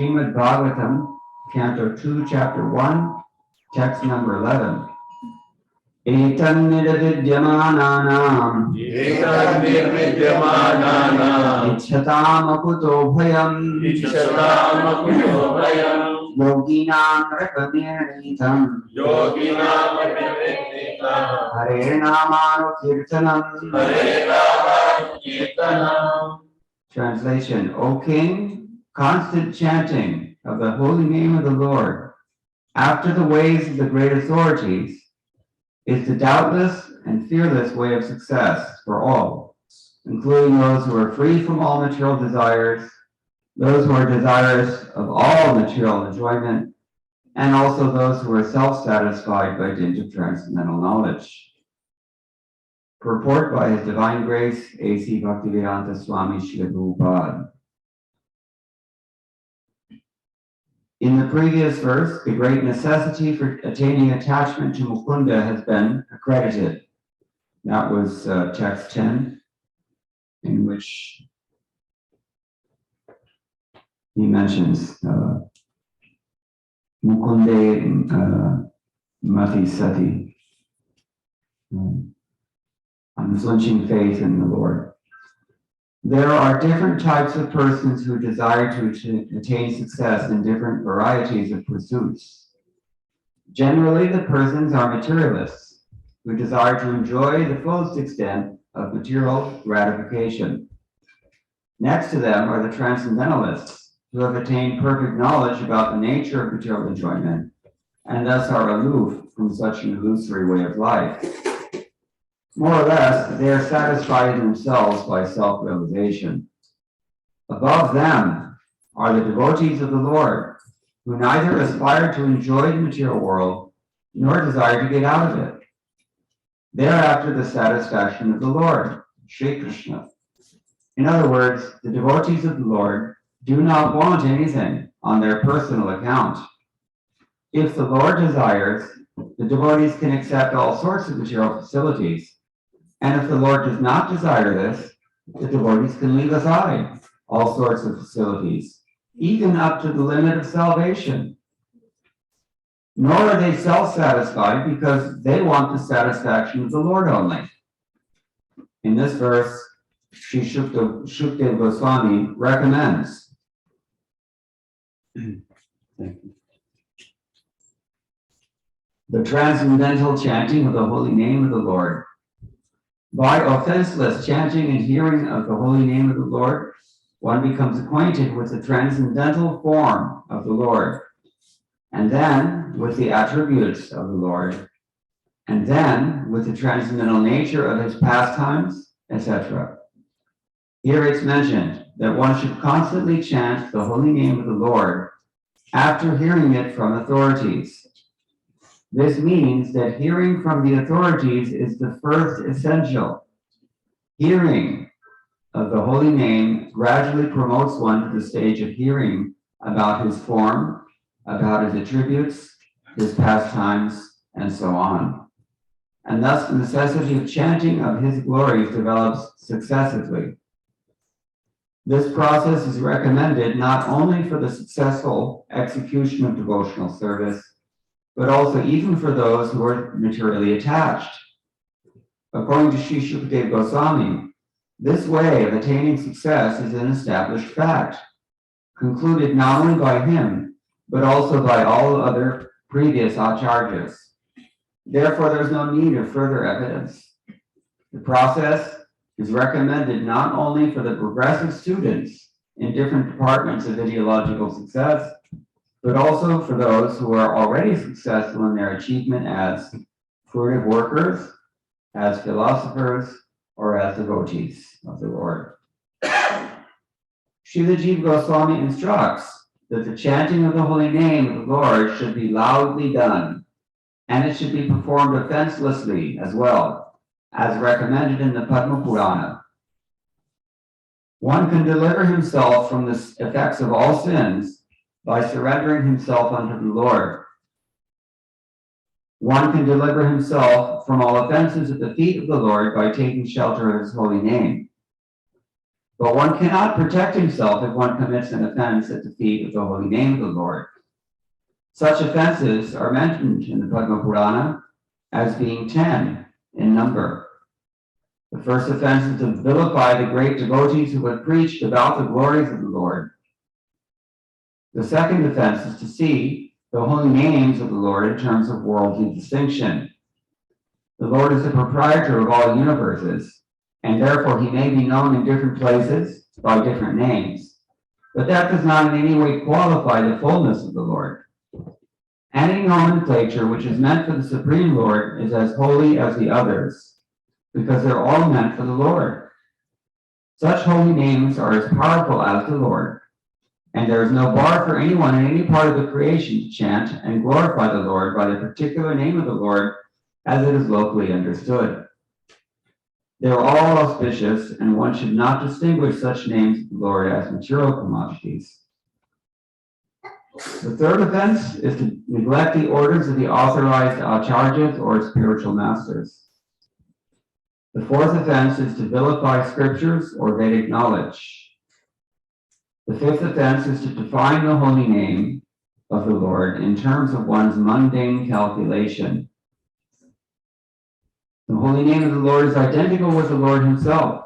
Śrīmad Bhagavatam, Canto 2, Chapter 1, text number 11. Etam nirvidyamananam ichhatam akuto bhayam yoginam repanirnitam hare namanu kirtanam. Translation: O King, constant chanting of the holy name of the Lord after the ways of the great authorities is the doubtless and fearless way of success for all, including those who are free from all material desires, those who are desirous of all material enjoyment, and also those who are self-satisfied by dint of transcendental knowledge. Purport by His Divine Grace, A.C. Bhaktivedanta Swami Srila Prabhupada. In the previous verse, the great necessity for attaining attachment to Mukunda has been accredited. That was text 10, in which he mentions Mukunde Mati Sati, unflinching faith in the Lord. There are different types of persons who desire to attain success in different varieties of pursuits. Generally, the persons are materialists who desire to enjoy the fullest extent of material gratification. Next to them are the transcendentalists who have attained perfect knowledge about the nature of material enjoyment and thus are aloof from such an illusory way of life. More or less, they are satisfied in themselves by self-realization. Above them are the devotees of the Lord, who neither aspire to enjoy the material world, nor desire to get out of it. They are after the satisfaction of the Lord, Sri Krishna. In other words, the devotees of the Lord do not want anything on their personal account. If the Lord desires, the devotees can accept all sorts of material facilities. And if the Lord does not desire this, the devotees can leave aside all sorts of facilities, even up to the limit of salvation. Nor are they self-satisfied because they want the satisfaction of the Lord only. In this verse, Sri Shukdev Goswami recommends the transcendental chanting of the holy name of the Lord. By offenseless chanting and hearing of the holy name of the Lord, one becomes acquainted with the transcendental form of the Lord, and then with the attributes of the Lord, and then with the transcendental nature of his pastimes, etc. Here it's mentioned that one should constantly chant the holy name of the Lord after hearing it from authorities. This means that hearing from the authorities is the first essential. Hearing of the holy name gradually promotes one to the stage of hearing about his form, about his attributes, his pastimes, and so on. And thus the necessity of chanting of his glories develops successively. This process is recommended not only for the successful execution of devotional service, but also even for those who are materially attached. According to Sri Shukdev Goswami, this way of attaining success is an established fact, concluded not only by him, but also by all other previous acharyas. Therefore, there's no need of further evidence. The process is recommended not only for the progressive students in different departments of ideological success, but also for those who are already successful in their achievement as fruitive workers, as philosophers, or as devotees of the Lord. Srila Jiva Goswami instructs that the chanting of the holy name of the Lord should be loudly done, and it should be performed offenselessly as well, as recommended in the Padma Purana. One can deliver himself from the effects of all sins by surrendering himself unto the Lord. One can deliver himself from all offenses at the feet of the Lord by taking shelter of his holy name. But one cannot protect himself if one commits an offense at the feet of the holy name of the Lord. Such offenses are mentioned in the Padma Purana as being 10 in number. The first offense is to vilify the great devotees who have preached about the glories of the Lord. The second offense is to see the holy names of the Lord in terms of worldly distinction. The Lord is the proprietor of all universes, and therefore he may be known in different places by different names. But that does not in any way qualify the fullness of the Lord. Any nomenclature which is meant for the Supreme Lord is as holy as the others, because they're all meant for the Lord. Such holy names are as powerful as the Lord, and there is no bar for anyone in any part of the creation to chant and glorify the Lord by the particular name of the Lord as it is locally understood. They are all auspicious, and one should not distinguish such names of the Lord as material commodities. The third offense is to neglect the orders of the authorized acharyas or spiritual masters. The fourth offense is to vilify scriptures or Vedic knowledge. The fifth offense is to define the holy name of the Lord in terms of one's mundane calculation. The holy name of the Lord is identical with the Lord himself,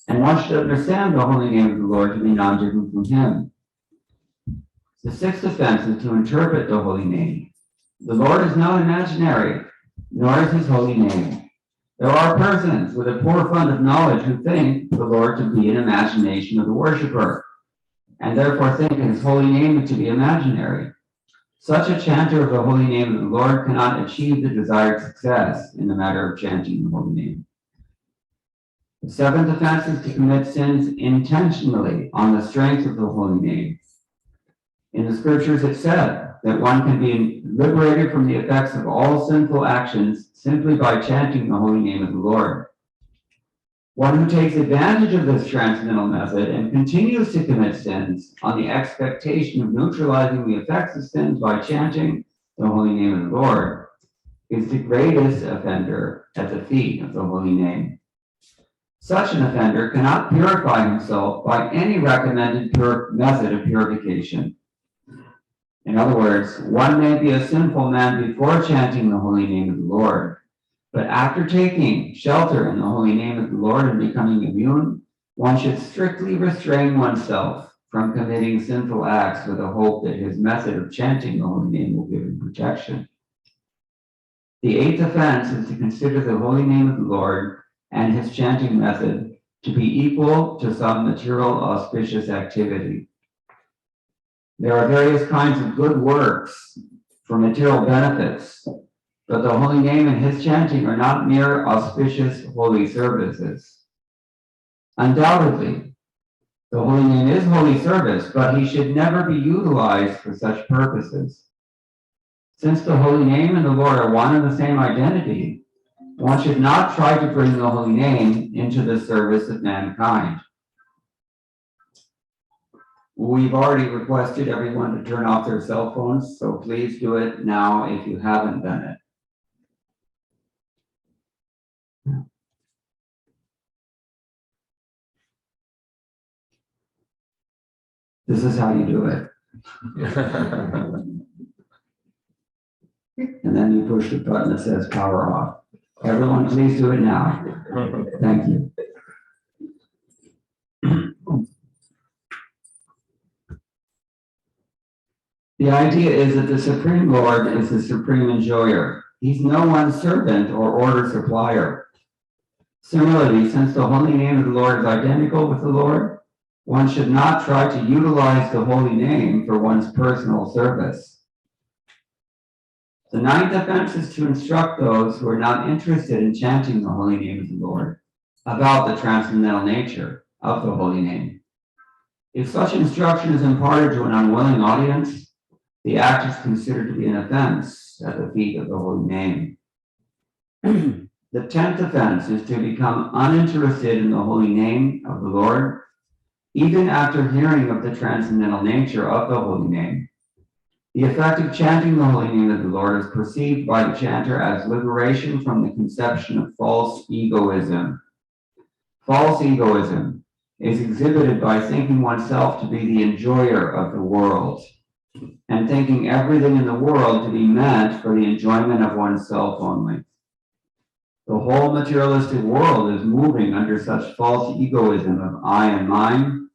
and one should understand the holy name of the Lord to be non-different from him. The sixth offense is to interpret the holy name. The Lord is not imaginary, nor is his holy name. There are persons with a poor fund of knowledge who think the Lord to be an imagination of the worshiper, and therefore think his holy name to be imaginary. Such a chanter of the holy name of the Lord cannot achieve the desired success in the matter of chanting the holy name. The seventh offense is to commit sins intentionally on the strength of the holy name. In the scriptures it said that one can be liberated from the effects of all sinful actions simply by chanting the holy name of the Lord. One who takes advantage of this transcendental method and continues to commit sins on the expectation of neutralizing the effects of sins by chanting the holy name of the Lord is the greatest offender at the feet of the holy name. Such an offender cannot purify himself by any recommended method of purification. In other words, one may be a sinful man before chanting the holy name of the Lord, but after taking shelter in the holy name of the Lord and becoming immune, one should strictly restrain oneself from committing sinful acts with the hope that his method of chanting the holy name will give him protection. The eighth offense is to consider the holy name of the Lord and his chanting method to be equal to some material auspicious activity. There are various kinds of good works for material benefits, but the holy name and his chanting are not mere auspicious holy services. Undoubtedly, the holy name is holy service, but he should never be utilized for such purposes. Since the holy name and the Lord are one and the same identity, one should not try to bring the holy name into the service of mankind. We've already requested everyone to turn off their cell phones, so please do it now if you haven't done it. This is how you do it. And then you push the button that says power off. Everyone, please do it now. Thank you. The idea is that the Supreme Lord is the supreme enjoyer. He's no one's servant or order supplier. Similarly, since the holy name of the Lord is identical with the Lord, one should not try to utilize the holy name for one's personal service. The ninth offense is to instruct those who are not interested in chanting the holy name of the Lord about the transcendental nature of the holy name. If such instruction is imparted to an unwilling audience, the act is considered to be an offense at the feet of the holy name. The 10th offense is to become uninterested in the holy name of the Lord, even after hearing of the transcendental nature of the holy name. The effect of chanting the holy name of the Lord is perceived by the chanter as liberation from the conception of false egoism. False egoism is exhibited by thinking oneself to be the enjoyer of the world and thinking everything in the world to be meant for the enjoyment of oneself only. The whole materialistic world is moving under such false egoism of I and mine,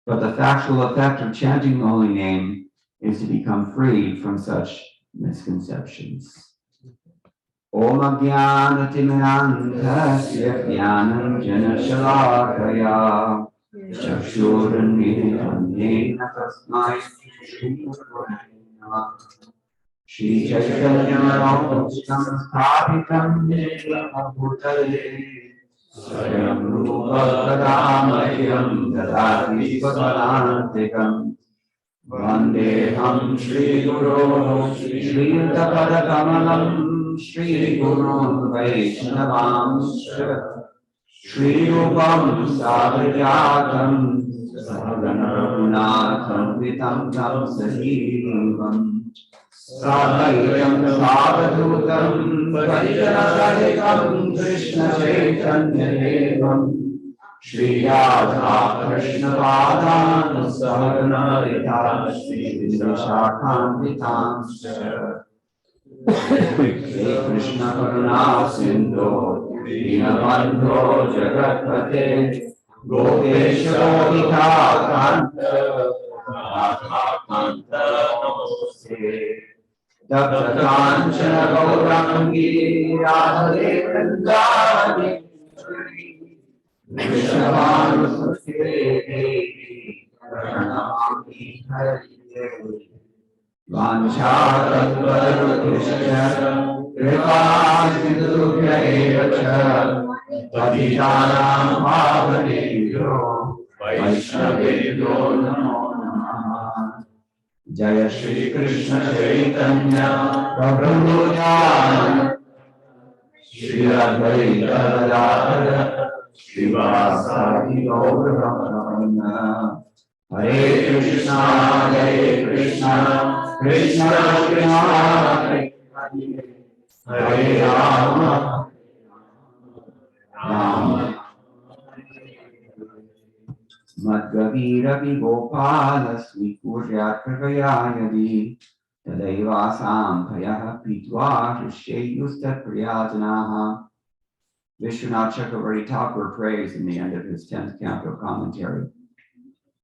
but the factual effect of chanting the holy name is to become free from such misconceptions. Om Jnana Timirandhasya Jnananjana Shalakaya Chakshurunmilitam Yena Tasmai Shri Gurave Namah Shri Chaitanya Manopustam Sthapitam Yena Bhutale Swayam Rupa Kadamayam Dadati Swadantikam Vandeham Shri Guru Shri Tapadakamalam Shri Guru Vaishnavamscha Shri Rupam Sahajatam Sahagana Gunatham Vitam Tam Sahivam Sadhaitam Savadutam Vajanadikam Krishna Chaitanya Devam Shri Radha Krishna Padan Sahagana Rita Shri Vishakam Vitamscha Krishna Karuna Sindhu Dinabandho Jagatpate Gopesha Vikakanta Radhakanta Namaste Dabtakanchana Gaurangi Radhare Vrindani Vrishabhanusute Devi Pranamami Hariye Vanchātatvarakrishya Kripāsindhubhya evacha Patitanam Pavanebhyo Vaishnavebhyo Namo Namaha Jaya Shri Krishna Chaitanya Prabhu Nityananda Shri Advaita Gadadhara Srivasadi Gaura Bhakta Hare Krishna, Krishna Krishna, Hare Rama, Rama. Madhvaviravi Gopala Svikurya Pragayayadi Tadaiva Sampayah Pitva Rishayusta Priyatanaha. Vishwanath Chakravarti Thakur prays in the end of his 10th canto commentary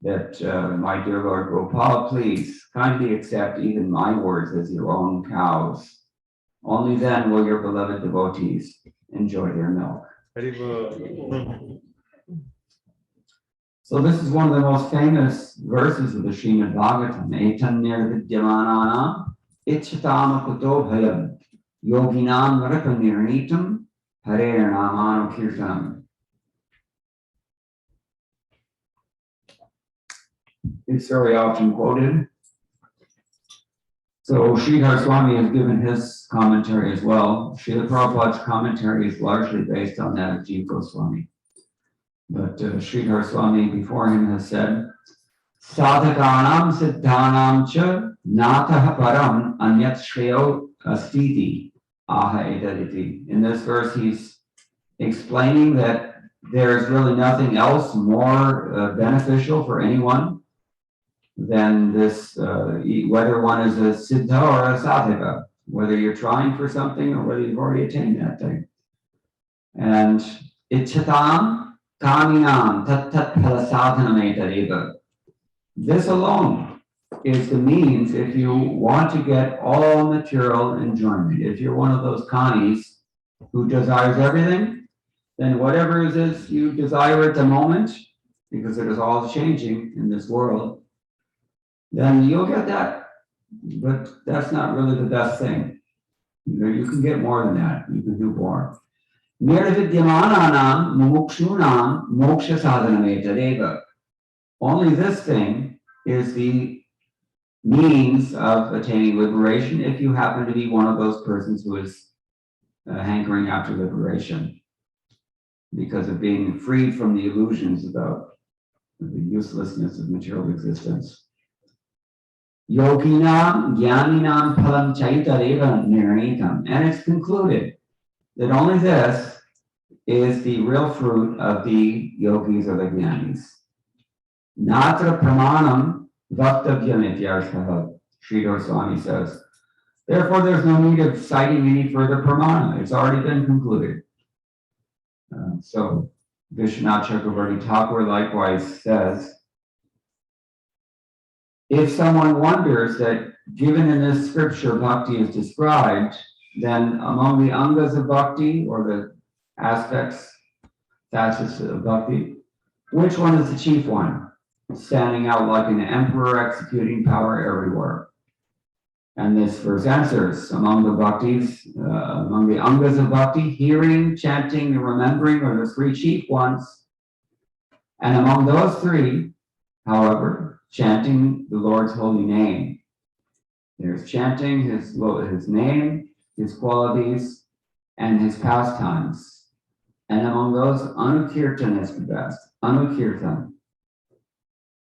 that my dear Lord Gopal, please kindly accept even my words as your own cows. Only then will your beloved devotees enjoy their milk. So this is one of the most famous verses of the Śrīmad Bhāgavatam. Etan nirvidyamanana ichhatama kuto bhayam yoginam naraha nirnitam harer namano kirtanam. It's very often quoted. So Sridhar Swami has given his commentary as well. Srila Prabhupada's commentary is largely based on that of Jiva Goswami. But Sridhar Swami before him has said, Sadhakanam siddhanam cha natah param anyat shreyo astiti aha edaditi. In this verse, he's explaining that there's really nothing else more beneficial for anyone than this, whether one is a siddha or a sadhaka, whether you're trying for something or whether you've already attained that thing. And ichhatam kaminam tat tat phala sadhanam etadeva. This alone is the means if you want to get all material enjoyment. If you're one of those kanis who desires everything, then whatever it is you desire at the moment, because it is all changing in this world, then you'll get that. But that's not really the best thing. You can get more than that. You can do more. Nirvidyamananam mumukshunam moksha sadhanam. Only this thing is the means of attaining liberation if you happen to be one of those persons who is hankering after liberation because of being freed from the illusions about the uselessness of material existence. Yoginam jnaninam phalam chaitareva nirnitam. And it's concluded that only this is the real fruit of the yogis or the jnanis. Natra pramanam vaktavyam ityarthaha, Sri Goswami says. Therefore, there's no need of citing any further pramana. It's already been concluded. So, Vishwanath Chakravarti Thakur likewise says, if someone wonders that given in this scripture bhakti is described, then among the angas of bhakti, or the aspects, facets of bhakti, which one is the chief one, standing out like an emperor executing power everywhere? And this verse answers, among the bhaktis, among the angas of bhakti, hearing, chanting, and remembering are the three chief ones. And among those three, however, chanting the Lord's holy name. There's chanting his name, his qualities, and his pastimes. And among those, anukirtan is the best. Anukirtan.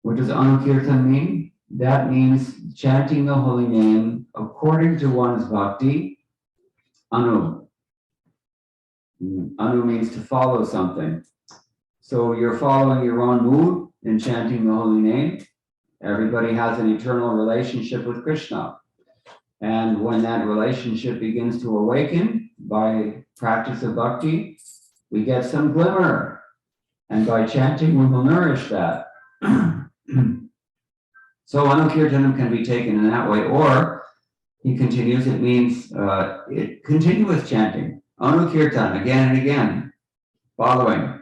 What does anukirtan mean? That means chanting the holy name according to one's bhakti. Anu. Anu means to follow something. So you're following your own mood in chanting the holy name. Everybody has an eternal relationship with Krishna. And when that relationship begins to awaken by practice of bhakti, we get some glimmer. And by chanting, we will nourish that. So Anukirtanam can be taken in that way, or he continues, it means continuous chanting. Anukirtan, again and again, following.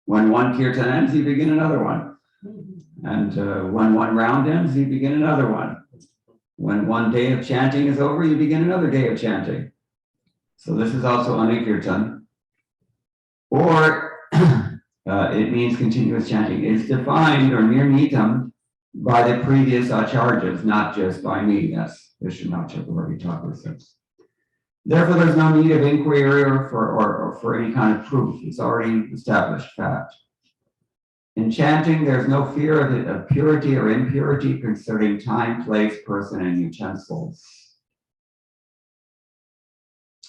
When one kirtan ends, you begin another one. And when one round ends, you begin another one. When one day of chanting is over, you begin another day of chanting. So this is also Anukirtan. Or it means continuous chanting. It's defined, or nirnitam, by the previous acharyas, not just by me, as Vishwanath Chakravarti Thakur says. Therefore, there's no need of inquiry or for any kind of proof. It's already established fact. In chanting, there's no fear of purity or impurity concerning time, place, person, and utensils.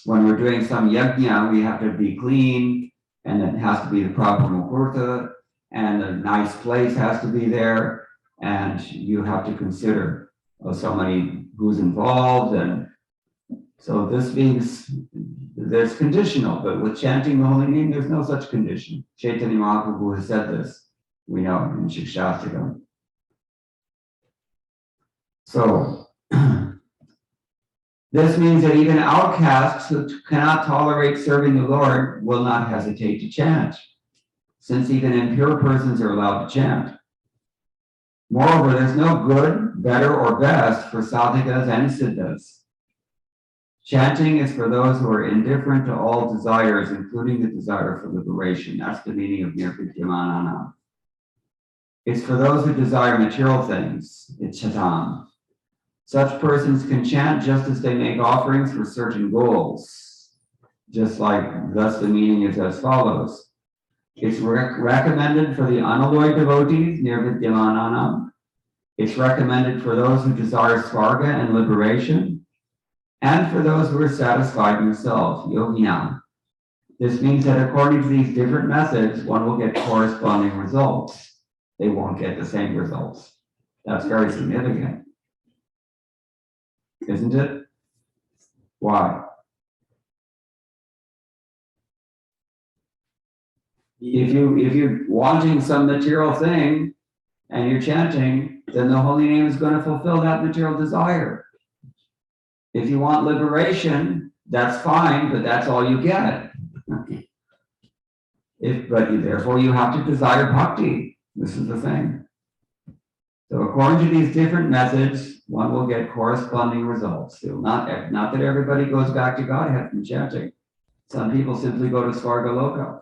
When we're doing some yajna, we have to be clean, and it has to be the proper muhurta, and a nice place has to be there. And you have to consider so many who's involved, and so this means there's conditional, but with chanting the holy name, there's no such condition. Chaitanya Mahaprabhu has said this, we know in Shikshastakam. So this means that even outcasts who cannot tolerate serving the Lord will not hesitate to chant, since even impure persons are allowed to chant. Moreover, there's no good, better, or best for sadhakas and siddhas. Chanting is for those who are indifferent to all desires, including the desire for liberation. That's the meaning of nirvidyamanana. It's for those who desire material things, ichchatam. Such persons can chant just as they make offerings for certain goals. Just like, thus the meaning is as follows. It's recommended for the unalloyed devotees, nirvidyamananam. It's recommended for those who desire svarga and liberation, and for those who are satisfied in themselves, yoginam. This means that according to these different methods, one will get corresponding results. They won't get the same results. That's very significant, isn't it? Why? If you're wanting some material thing and you're chanting, then the holy name is going to fulfill that material desire. If you want liberation, that's fine, but that's all you get. Therefore you have to desire bhakti. This is the thing. So according to these different methods, one will get corresponding results. Not that everybody goes back to Godhead from chanting. Some people simply go to Svargaloka.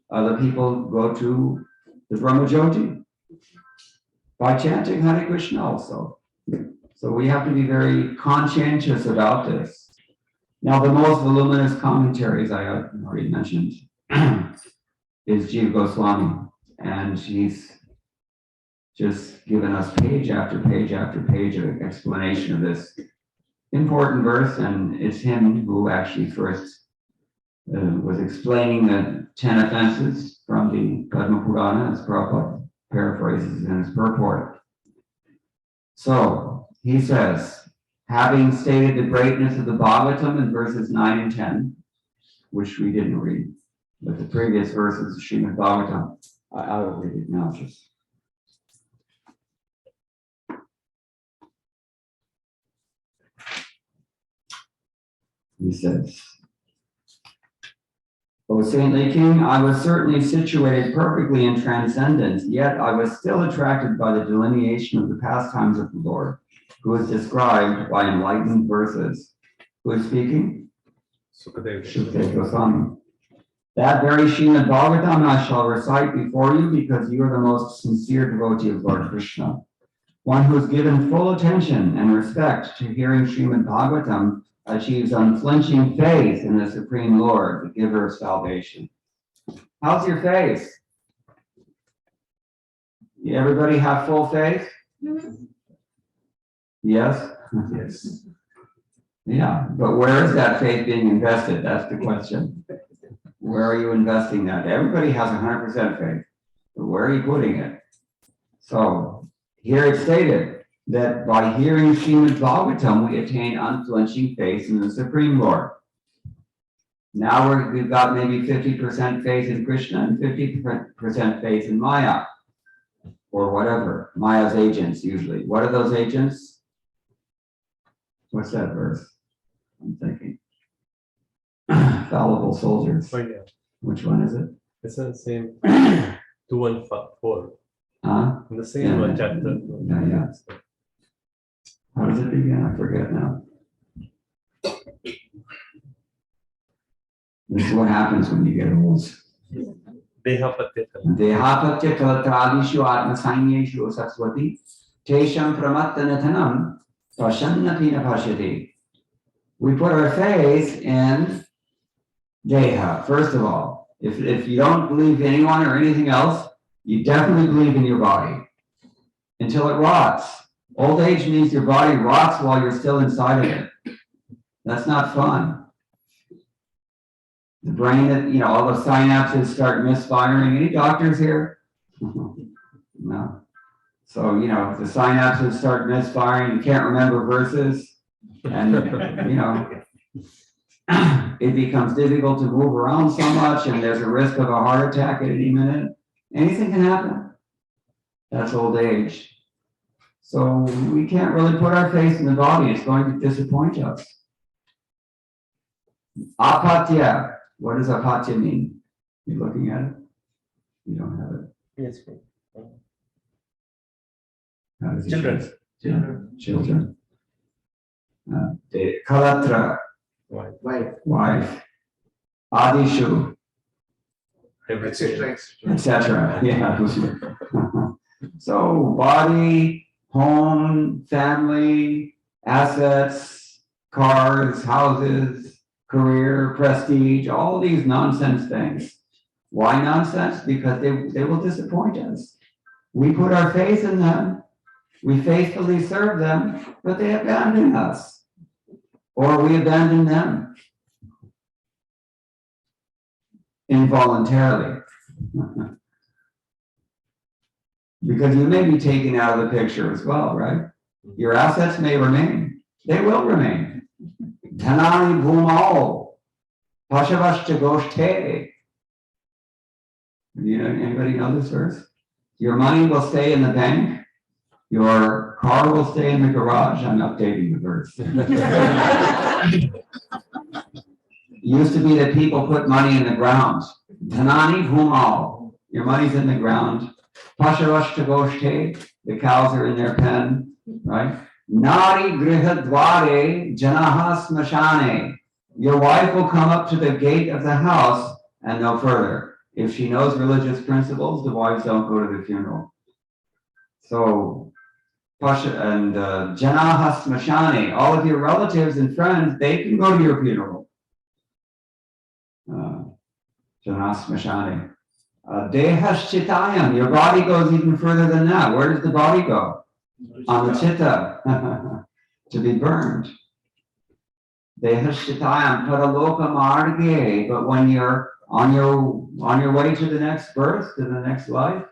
Other people go to the Brahmajyoti by chanting Hare Krishna also. So we have to be very conscientious about this. Now, the most voluminous commentaries I already mentioned is Jiva Goswami, and he's just given us page after page after page of explanation of this important verse, and it's him who actually first was explaining the 10 offenses from the Padma Purana as Prabhupada paraphrases in his purport. So he says, having stated the greatness of the Bhagavatam in verses 9 and 10, which we didn't read, but the previous verses of Śrīmad Bhāgavatam, I will read it now. He says, O saintly king, I was certainly situated perfectly in transcendence, yet I was still attracted by the delineation of the pastimes of the Lord, who is described by enlightened verses. Who is speaking? Shukdev Goswami. That very Śrīmad Bhāgavatam I shall recite before you because you are the most sincere devotee of Lord Krishna, one who has given full attention and respect to hearing Śrīmad Bhāgavatam achieves unflinching faith in the Supreme Lord, the giver of salvation. How's your faith? Everybody have full faith? Yes? Yes. Yeah, but where is that faith being invested? That's the question. Where are you investing that? Everybody has 100% faith, but where are you putting it? So here it's stated that by hearing Śrīmad Bhāgavatam, we attain unflinching faith in the Supreme Lord. Now we've got maybe 50% faith in Krishna and 50% faith in Maya, or whatever, Maya's agents usually. What are those agents? What's that verse? I'm thinking. Fallible soldiers. Oh, yeah. Which one is it? It's the same 214. Huh? In the same chapter. Yeah. How does it begin? I forget now. This is what happens when you get old. Dehapatya kalatradishu atmasanyeshu saraswati tesham pramattanathanam pashannapi napashyati. We put our faith in Deha. First of all, if you don't believe anyone or anything else, you definitely believe in your body until it rots. Old age means your body rots while you're still inside of it. That's not fun. The brain, all the synapses start misfiring. Any doctors here? No. So, if the synapses start misfiring, you can't remember verses, and, it becomes difficult to move around so much, and there's a risk of a heart attack at any minute. Anything can happen. That's old age. So we can't really put our faith in the body. It's going to disappoint us. Apatya. What does apatya mean? You're looking at it? You don't have it. Yes. How does it Children. Children. Kalatra. Wife. Adishu. Etc. Yeah. So body, home, family, assets, cars, houses, career, prestige, all these nonsense things. Why nonsense? Because they will disappoint us. We put our faith in them, we faithfully serve them, but they abandon us. Or we abandon them involuntarily. Because you may be taken out of the picture as well, right? Your assets may remain. They will remain. Dhanani bhumao pashavashcha goshte. Anybody know this verse? Your money will stay in the bank. Your car will stay in the garage. I'm updating the verse. It used to be that people put money in the ground. Dhanani bhumao. Your money's in the ground. Pashavashta goshte. The cows are in their pen, right? Nari grihadvare janaha smashane. Your wife will come up to the gate of the house and no further. If she knows religious principles, the wives don't go to the funeral. So, Pasha and janaha smashane, all of your relatives and friends, they can go to your funeral. Janaha smashane. Dehaschitayam, your body goes even further than that. Where does the body go? On the chitta, to be burned. Dehaschitayam paraloka marge, but when you're on your way to the next birth, to the next life,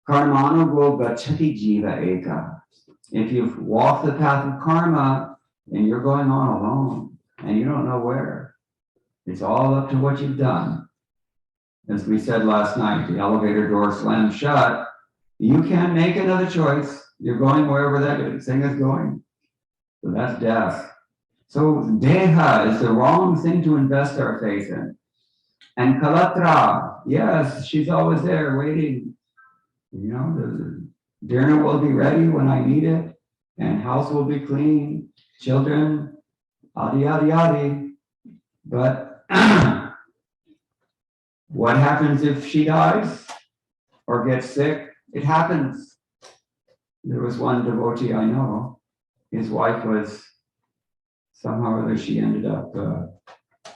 Karmano go gachati jiva eka. If you've walked the path of karma and you're going on alone and you don't know where, it's all up to what you've done. As we said last night, the elevator door slams shut. You can't make another choice. You're going wherever that thing is going. So that's death. So deha is the wrong thing to invest our faith in. And kalatra, yes, she's always there waiting. You know, the dinner will be ready when I need it, and house will be clean, children, yadi, yadi, yadi. But what happens if she dies or gets sick? It happens. There was one devotee I know, his wife was somehow or other, she ended up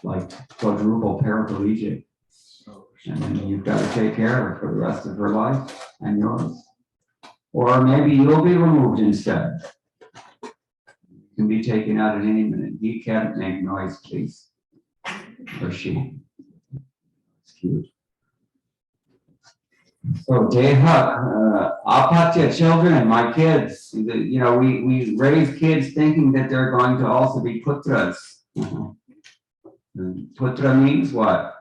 like quadruple paraplegic. And then you've got to take care of her for the rest of her life and yours. Or maybe you'll be removed instead. You can be taken out at any minute. He can't make noise, please. Or she. It's cute. So deha, apatya, children, my kids. You know, we raise kids thinking that they're going to also be putras. Putra means what?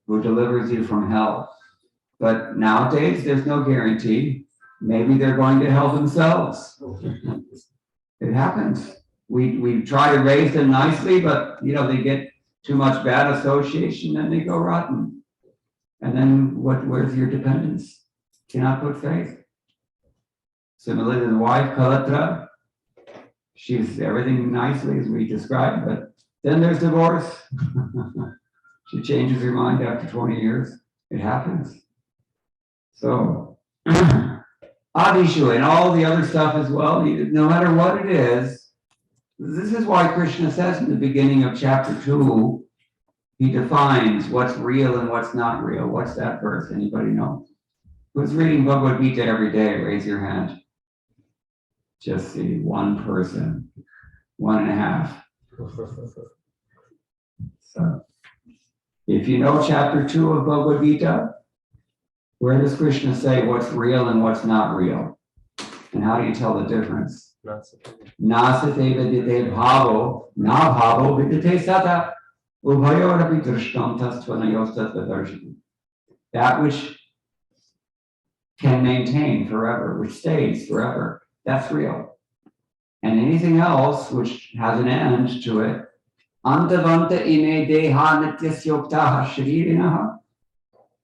Who delivers you from hell. But nowadays, there's no guarantee. Maybe they're going to hell themselves. It happens. We try to raise them nicely, but you know, they get too much bad association and they go rotten. And then where's your dependence? Cannot put faith. Similarly, the wife, Kalatra, she's everything nicely as we described, but then there's divorce. She changes her mind after 20 years. It happens. So, Adishu and all the other stuff as well, no matter what it is, this is why Krishna says in the beginning of chapter 2, he defines what's real and what's not real. What's that verse? Anybody know? Who's reading Bhagavad Gita every day? Raise your hand. Just see one person, 1.5. So, if you know chapter 2 of Bhagavad Gita, where does Krishna say what's real and what's not real? And how do you tell the difference? Nasate vidite bhavo, na bhavo vidite sata, ubhayorapi drishtam tastvanayosta tadarshati. That which can maintain forever, which stays forever, that's real. And anything else which has an end to it, antavanta ime deha nityasyoktaha sharirinaha.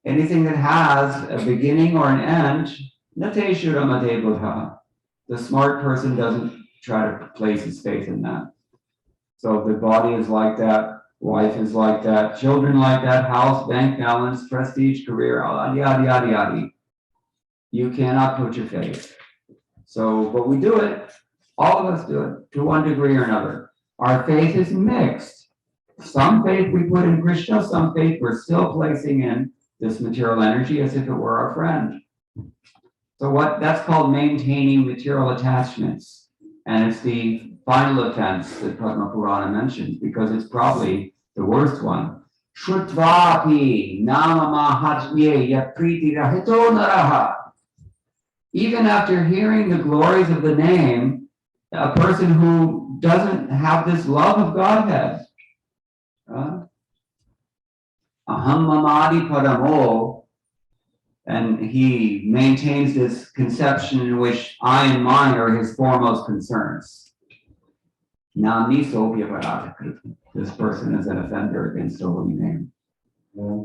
Anything that has a beginning or an end, nateshuramate buddha. The smart person doesn't try to place his faith in that. So the body is like that, wife is like that, children like that, house, bank balance, prestige, career, yadi, yadi, yadi. You cannot put your faith. So, but we do it. All of us do it to one degree or another. Our faith is mixed. Some faith we put in Krishna, some faith we're still placing in this material energy as if it were our friend. So that's called maintaining material attachments. And it's the final offense that Padma Purana mentions because it's probably the worst one. Shrutvapi nama mahatmye yapriti rahito naraha. Even after hearing the glories of the name, a person who doesn't have this love of Godhead, aham mamadi paramo, and he maintains this conception in which I and mine are his foremost concerns. This person is an offender against the holy name.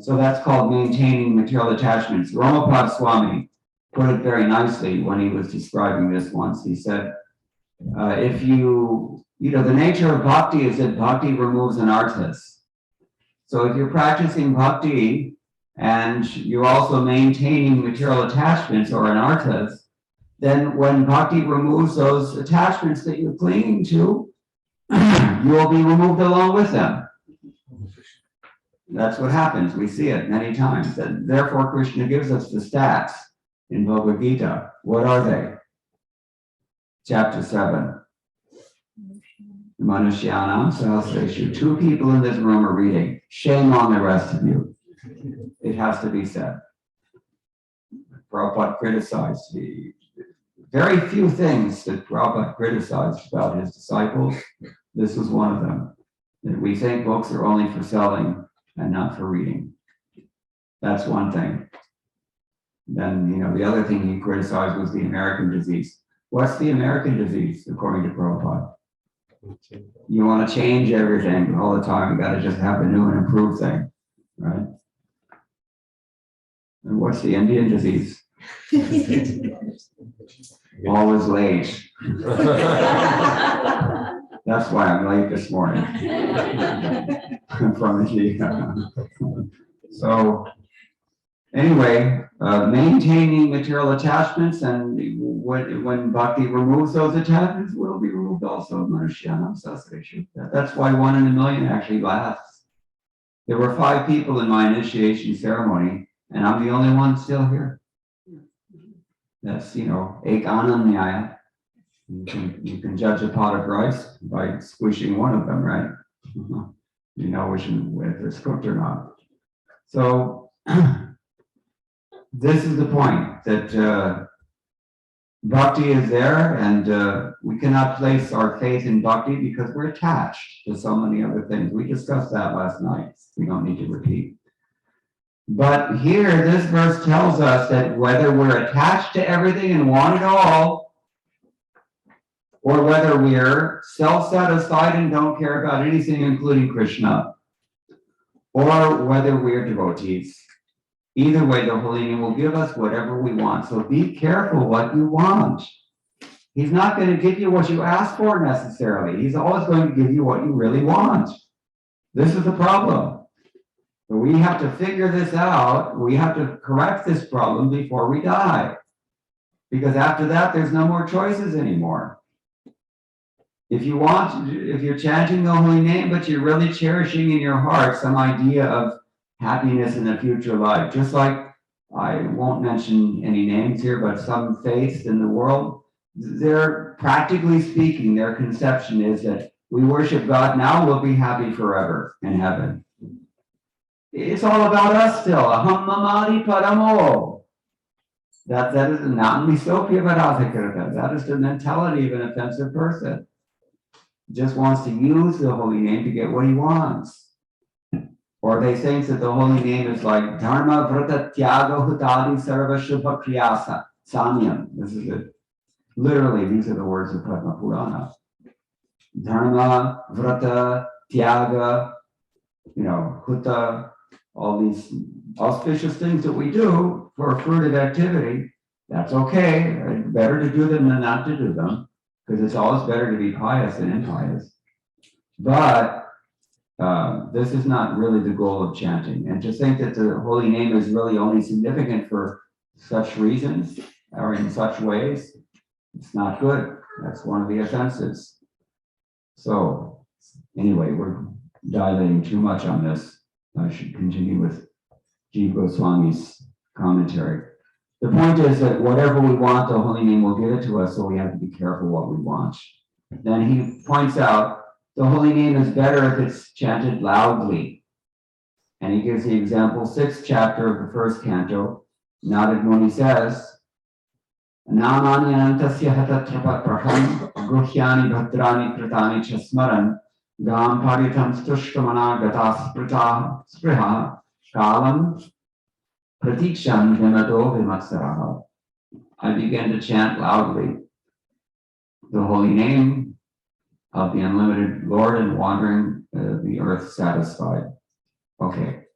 So that's called maintaining material attachments. Ramapad Swami put it very nicely when he was describing this once. He said, if the nature of bhakti is that bhakti removes anarthas. So if you're practicing bhakti and you're also maintaining material attachments or anarthas, then when bhakti removes those attachments that you're clinging to, you will be removed along with them. That's what happens. We see it many times. And therefore, Krishna gives us the stats in Bhagavad Gita. What are they? Chapter 7. Manushyanam Sahasreshu. 2 people in this room are reading. Shame on the rest of you. It has to be said. Prabhupada criticized. Very few things that Prabhupada criticized about his disciples. This was one of them. That we think books are only for selling and not for reading. That's one thing. Then, the other thing he criticized was the American disease. What's the American disease, according to Prabhupada? You want to change everything all the time. You got to just have a new and improved thing, right? And what's the Indian disease? Always late. That's why I'm late this morning. From the So anyway, maintaining material attachments, and when bhakti removes those attachments, will be removed also. That's why 1 in a million actually lasts. There were 5 people in my initiation ceremony, and I'm the only one still here. That's, ek anand nyaya. You can judge a pot of rice by squishing one of them, right? If it's cooked or not. So this is the point, that bhakti is there, and we cannot place our faith in bhakti because we're attached to so many other things. We discussed that last night. We don't need to repeat. But here, this verse tells us that whether we're attached to everything and want it all, or whether we're self-satisfied and don't care about anything, including Krishna, or whether we're devotees, either way, the Holy Name will give us whatever we want. So be careful what you want. He's not going to give you what you ask for necessarily. He's always going to give you what you really want. This is the problem. So we have to figure this out. We have to correct this problem before we die. Because after that, there's no more choices anymore. If you're chanting the Holy Name, but you're really cherishing in your heart some idea of happiness in a future life, just like, I won't mention any names here, but some faiths in the world, they're practically speaking, their conception is that we worship God now, we'll be happy forever in heaven. It's all about us still. Aham mamadi paramo. That is not that is the mentality of an offensive person. Just wants to use the Holy Name to get what he wants. Or they think that the Holy Name is like Dharma Vrata Tyaga Hutadi Sarva Shubha Kriyasa Samyam. This is it. Literally, these are the words of Padma Purana. Dharma, Vrata, Tyaga, Huta, all these auspicious things that we do for a fruitive activity. That's okay. It's better to do them than not to do them, because it's always better to be pious than impious. But this is not really the goal of chanting. And to think that the Holy Name is really only significant for such reasons or in such ways, it's not good. That's one of the offenses. So anyway, we're dilating too much on this. I should continue with Jiva Goswami's commentary. The point is that whatever we want, the Holy Name will give it to us, so we have to be careful what we want. Then he points out the Holy Name is better if it's chanted loudly. And he gives the example, 6th chapter of the 1st canto. Narad Muni says, Namani anantasya hatatrapat praham guhyani bhadrani kritani chasmaran gam paritam stushkamana gatas spriha kalam pratiksham vimado vimatsaraha. I began to chant loudly the holy name of the unlimited Lord and wandering the earth satisfied. Okay.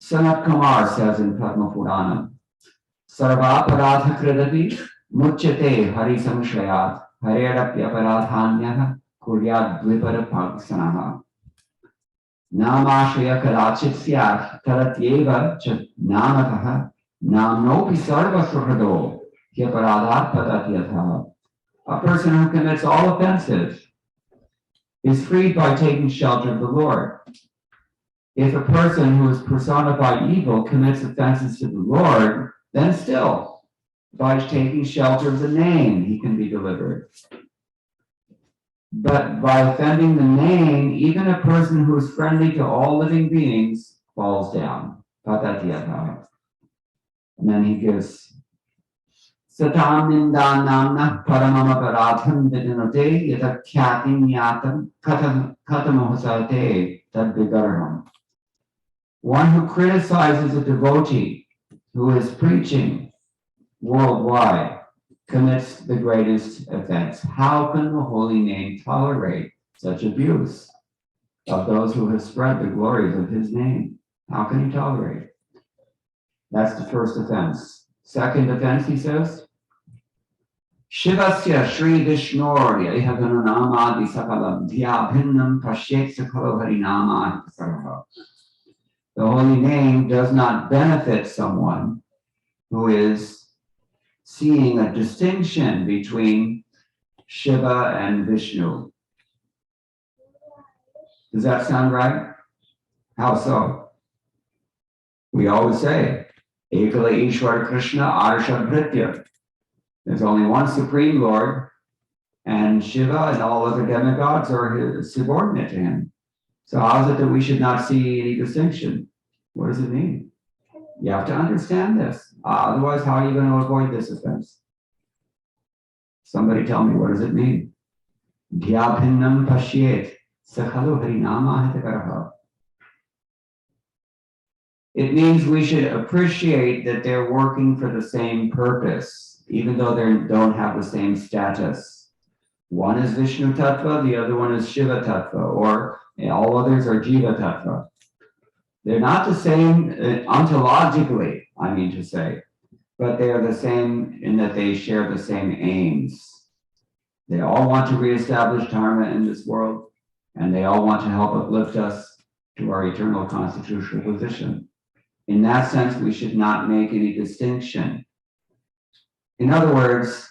Sanat Kumar says in Padma Purana, Sarva Paradha Kridapi Muchyate Hari Samshayat Harerapya Paradhanyaha Kuryad Dvipara Paksanaha Namashaya Kadachit Syat Taratyeva Chat Namataha Namnopi Sarva Suhrado Hyaparadhat Padatyatha. A person who commits all offenses is freed by taking shelter of the Lord. If a person who is personified evil commits offenses to the Lord, then still, by taking shelter of the name, he can be delivered. But by offending the name, even a person who is friendly to all living beings falls down. Patatyatha. And then he gives Satam Ninda Namna Paramama Paratham Vidinote Yatakyatim Yatam Katamohasate Tadvigaram. One who criticizes a devotee who is preaching worldwide commits the greatest offense. How can the holy name tolerate such abuse of those who have spread the glories of his name? How can he tolerate? That's the first offense. Second offense, he says, Shivasya Shri Vishnurya Ihagananamadi Sakalam Dhyabhinnam Pashet Sakalo Harinama. The holy name does not benefit someone who is seeing a distinction between Shiva and Vishnu. Does that sound right? How so? We always say, Ekala Ishwar Krishna Arsha Bhritya. There's only one Supreme Lord, and Shiva and all other demigods are subordinate to him. So how is it that we should not see any distinction? What does it mean? You have to understand this. Otherwise, how are you going to avoid this offense? Somebody tell me, what does it mean? Dhyapinnam pashyet sakhalu harinama hitakaraha. It means we should appreciate that they're working for the same purpose, even though they don't have the same status. One is Vishnu Tattva, the other one is Shiva Tattva, or all others are Jiva Tattva. They're not the same ontologically, I mean to say, but they are the same in that they share the same aims. They all want to reestablish Dharma in this world, and they all want to help uplift us to our eternal constitutional position. In that sense, we should not make any distinction. In other words,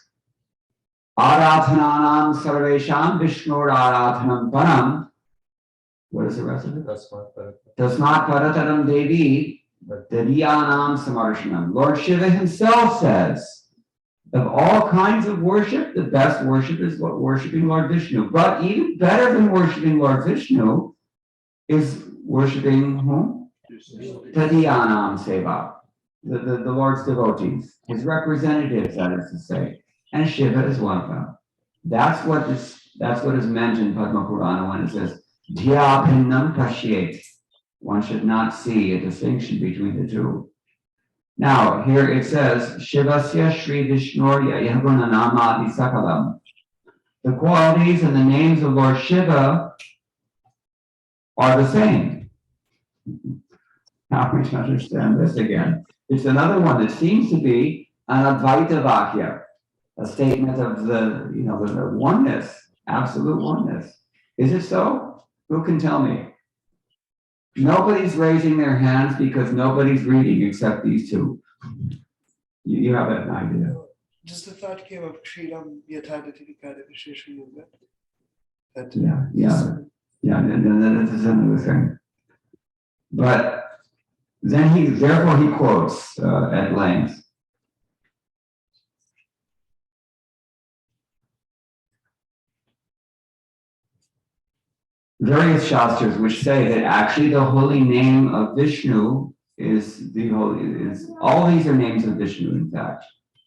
Arathananam Sarvesham Vishnur Arathanam Param. What is the rest of it? Tasmat Parataram Devi Dadiyanam Samarshanam. Lord Shiva himself says, of all kinds of worship, the best worship is worshiping Lord Vishnu. But even better than worshiping Lord Vishnu is worshiping whom? Tadiyanam Seva, the Lord's devotees, his representatives, that is to say. And Shiva is one of them. That's what is meant in Padma Purana when it says, Dhyapinnam pashyet. One should not see a distinction between the two. Now, here it says, Shivasya Shri Vishnurya Yagunanamadi Sakalam. The qualities and the names of Lord Shiva are the same. Now we should understand this again. It's another one that seems to be an Advaita Vakya, a statement of the oneness, absolute oneness. Is it so? Who can tell me? Nobody's raising their hands because nobody's reading except these two. You have an idea. Just the thought came of Sriram Yatadatikada Vishesha Yoga. Yeah, and then it's another thing. But then therefore he quotes at length. Various shastras which say that actually the holy name of Vishnu is all these are names of Vishnu, in fact.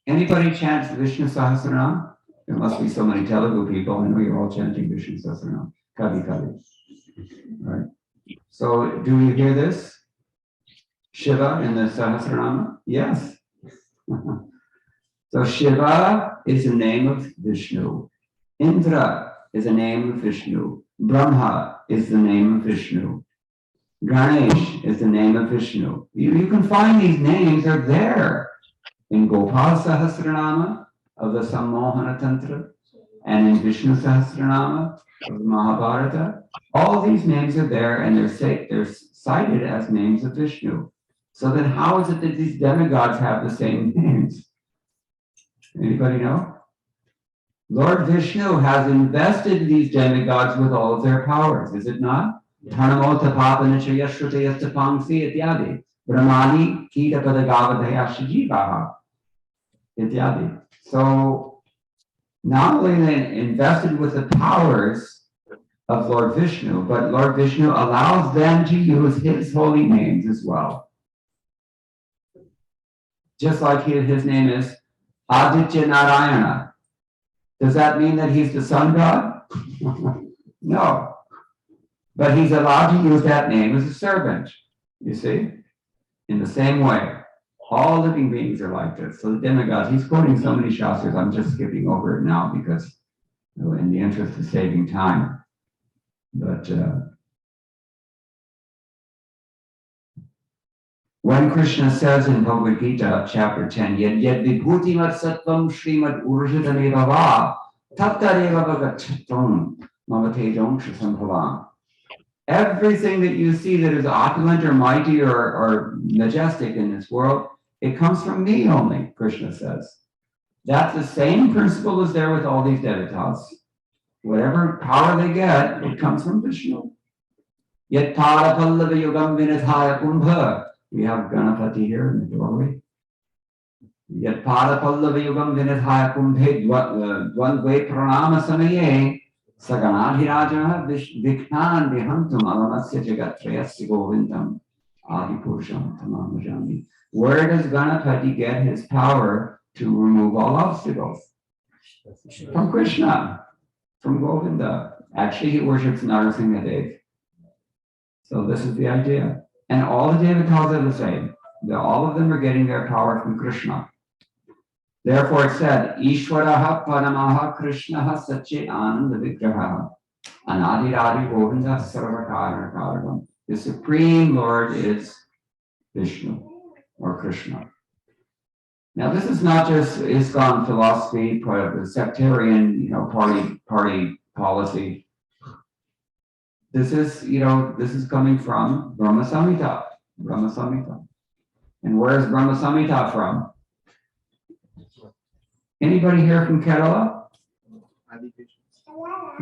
Anybody chants Vishnu Sahasranam? There must be so many Telugu people. I know you're all chanting Vishnu Sahasranam. Kavi Kavi. Right? So do you hear this? Shiva in the Sahasranama? Yes. So Shiva is the name of Vishnu. Indra is a name of Vishnu. Brahma is the name of Vishnu. Ganesh is the name of Vishnu. You can find these names, they're there in Gopal Sahasranama of the Sammohana Tantra and in Vishnu Sahasranama of the Mahabharata. All these names are there and they're cited as names of Vishnu. So then how is it that these demigods have the same names? Anybody know? Lord Vishnu has invested these demigods with all of their powers, is it not? Dharmota Papanachaya Shrutayasta Pangsi Ityadi. Brahmani Kita Padagavadaya Shajivaha Ityadi. So not only they invested with the powers of Lord Vishnu, but Lord Vishnu allows them to use his holy names as well. just like his name is Aditya Narayana. Does that mean that he's the sun god? No. But he's allowed to use that name as a servant, you see? In the same way, all living beings are like this. So the demigods, he's quoting so many shastras, I'm just skipping over it now because in the interest of saving time. But when Krishna says in Bhagavad Gita, chapter 10, yad vibhutimat sattvam Śrīmad urjitaneva va tattareva bhagatam mamatejam sambhavam. Everything that you see that is opulent or mighty or majestic in this world, it comes from me only, Krishna says. That's the same principle as there with all these devatas. Whatever power they get, it comes from Vishnu. Yet pada pallava yugam vinadhaya kumbha. We have Ganapati here in the doorway. Yet pada pallava yugam vinadhaya kumbhe dvandve pranama samaye saganadhiraja viknan vihantum alamasya jagatrayasya govindam adipurusham tamamajami. Where does Ganapati get his power to remove all obstacles? From Krishna, from Govinda. Actually, he worships Narasimhadev. So this is the idea. And all the devatas are the same. All of them are getting their power from Krishna. Therefore it said, Ishwaraha Paramaha Krishnaha Satchit Ananda Vigraha Anadiradi Govinda Sarvakara Karadam. The Supreme Lord is Vishnu or Krishna. Now this is not just ISKCON philosophy, the sectarian, party policy. This is coming from Brahma Samhita. Brahma Samhita. And where is Brahma Samhita from? Anybody here from Kerala?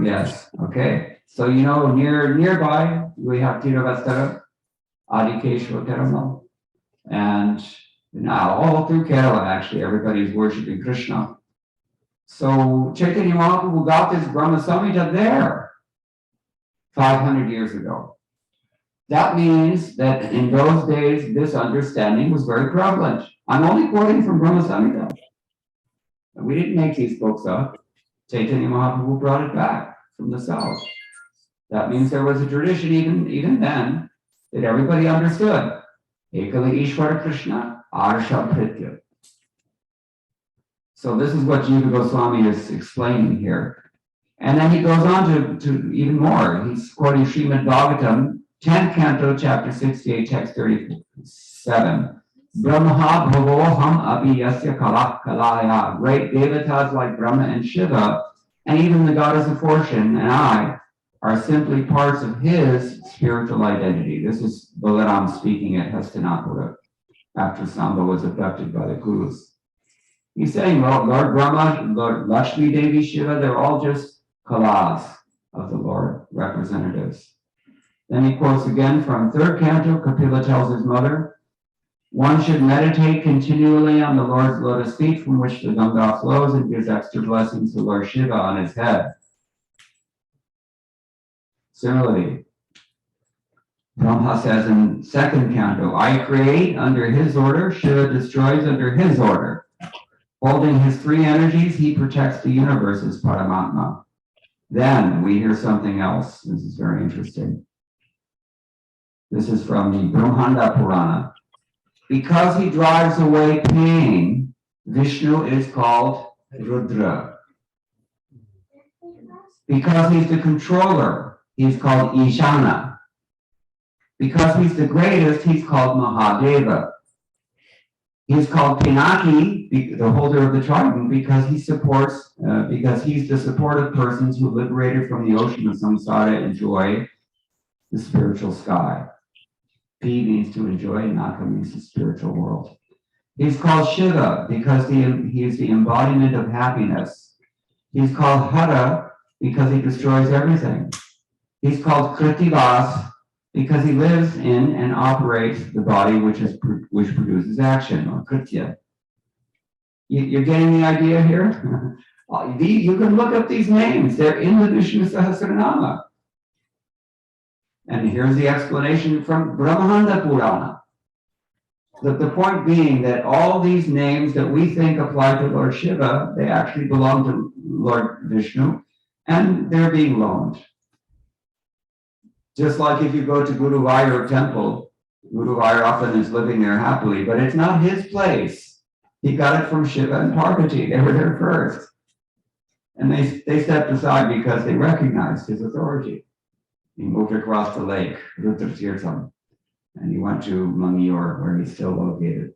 Yes. Okay. So nearby we have Tiruvastara, Adikeshwar Perumal, and now all through Kerala actually everybody's worshiping Krishna. So Chaitanya Mahaprabhu got this Brahma Samhita there 500 years ago. That means that in those days, this understanding was very prevalent. I'm only quoting from Brahma Samhita. We didn't make these books up. Chaitanya Mahaprabhu brought it back from the south. That means there was a tradition even then that everybody understood. Ekala Ishvara Krishna, Arsha Pritya. So this is what Jiva Goswami is explaining here. And then he goes on to even more. He's quoting Śrīmad Bhāgavatam, 10th canto, chapter 68, text 37. Brahma bhavo ham api yasya kalaya. Great devatas like Brahma and Shiva, and even the goddess of fortune and I, are simply parts of his spiritual identity. This is Balaram speaking at Hastinapura after Samba was abducted by the Kurus. He's saying, well, Lord Brahma, Lord Lakshmi Devi, Shiva, they're all just kalas of the Lord, representatives. Then he quotes again from 3rd canto, Kapila tells his mother, one should meditate continually on the Lord's lotus feet from which the Ganga flows and gives extra blessings to Lord Shiva on his head. Similarly, Brahma says in 2nd canto, I create under his order, Shiva destroys under his order. Holding his 3 energies, he protects the universe as Paramatma. Then we hear something else. This is very interesting. This is from the Brahmanda Purana. Because he drives away pain, Vishnu is called Rudra. Because he's the controller, he's called Ishana. Because he's the greatest, he's called Mahadeva. He's called Pinaki, the holder of the trident, because he's the supportive persons who liberated from the ocean of samsara enjoy the spiritual sky. P means to enjoy, and Naka means the spiritual world. He's called Shiva because he is the embodiment of happiness. He's called Hara because he destroys everything. He's called Kritivas because he lives in and operates the body which produces action, or Kritya. You're getting the idea here? You can look up these names. They're in the Vishnu Sahasranama. And here's the explanation from Brahmanda Purana. The point being that all these names that we think apply to Lord Shiva, they actually belong to Lord Vishnu, and they're being loaned. Just like if you go to Guruvayur temple, Guruvayur often is living there happily, but it's not his place. He got it from Shiva and Parvati. They were there first. And they stepped aside because they recognized his authority. He moved across the lake, Rudratirtham, and he went to Mangyur, where he's still located.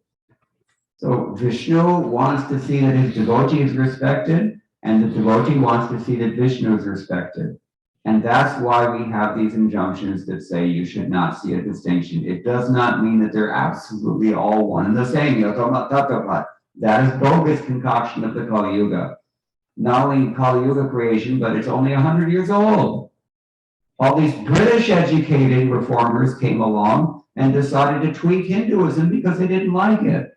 So Vishnu wants to see that his devotee is respected, and the devotee wants to see that Vishnu is respected. And that's why we have these injunctions that say you should not see a distinction. It does not mean that they're absolutely all one and the same. That is bogus concoction of the Kali Yuga. Not only Kali Yuga creation, but it's only 100 years old. All these British educated reformers came along and decided to tweak Hinduism because they didn't like it.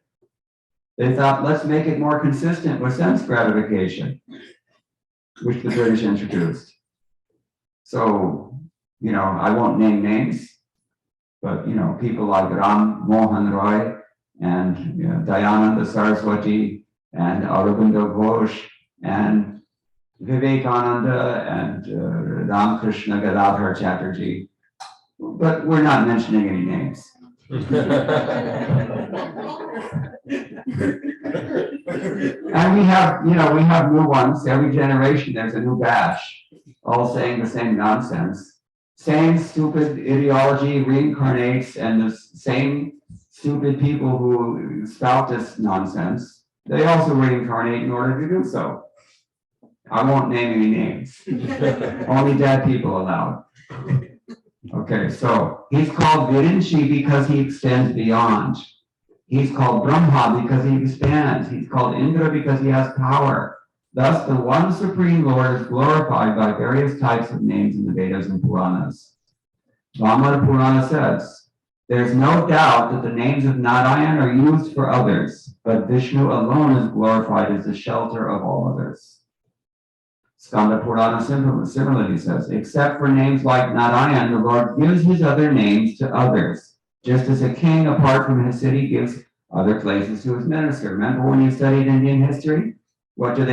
They thought, let's make it more consistent with sense gratification, which the British introduced. So, I won't name names, but, people like Ram Mohan Roy and Dayananda Saraswati and Aurobindo Ghosh and Vivekananda and Ramakrishna Gadadhar Chatterjee, but we're not mentioning any names. And we have new ones. Every generation there's a new batch, all saying the same nonsense. Same stupid ideology reincarnates, and the same stupid people who spout this nonsense, they also reincarnate in order to do so. I won't name any names. Only dead people allowed. Okay, so he's called Virinchi because he extends beyond. He's called Brahma because he expands. He's called Indra because he has power. Thus, the one Supreme Lord is glorified by various types of names in the Vedas and Puranas. Vamana Purana says, there's no doubt that the names of Narayan are used for others, but Vishnu alone is glorified as the shelter of all others. Skanda Purana similarly says, except for names like Narayan, the Lord gives his other names to others, just as a king apart from his city gives other places to his minister. Remember when you studied Indian history? What do?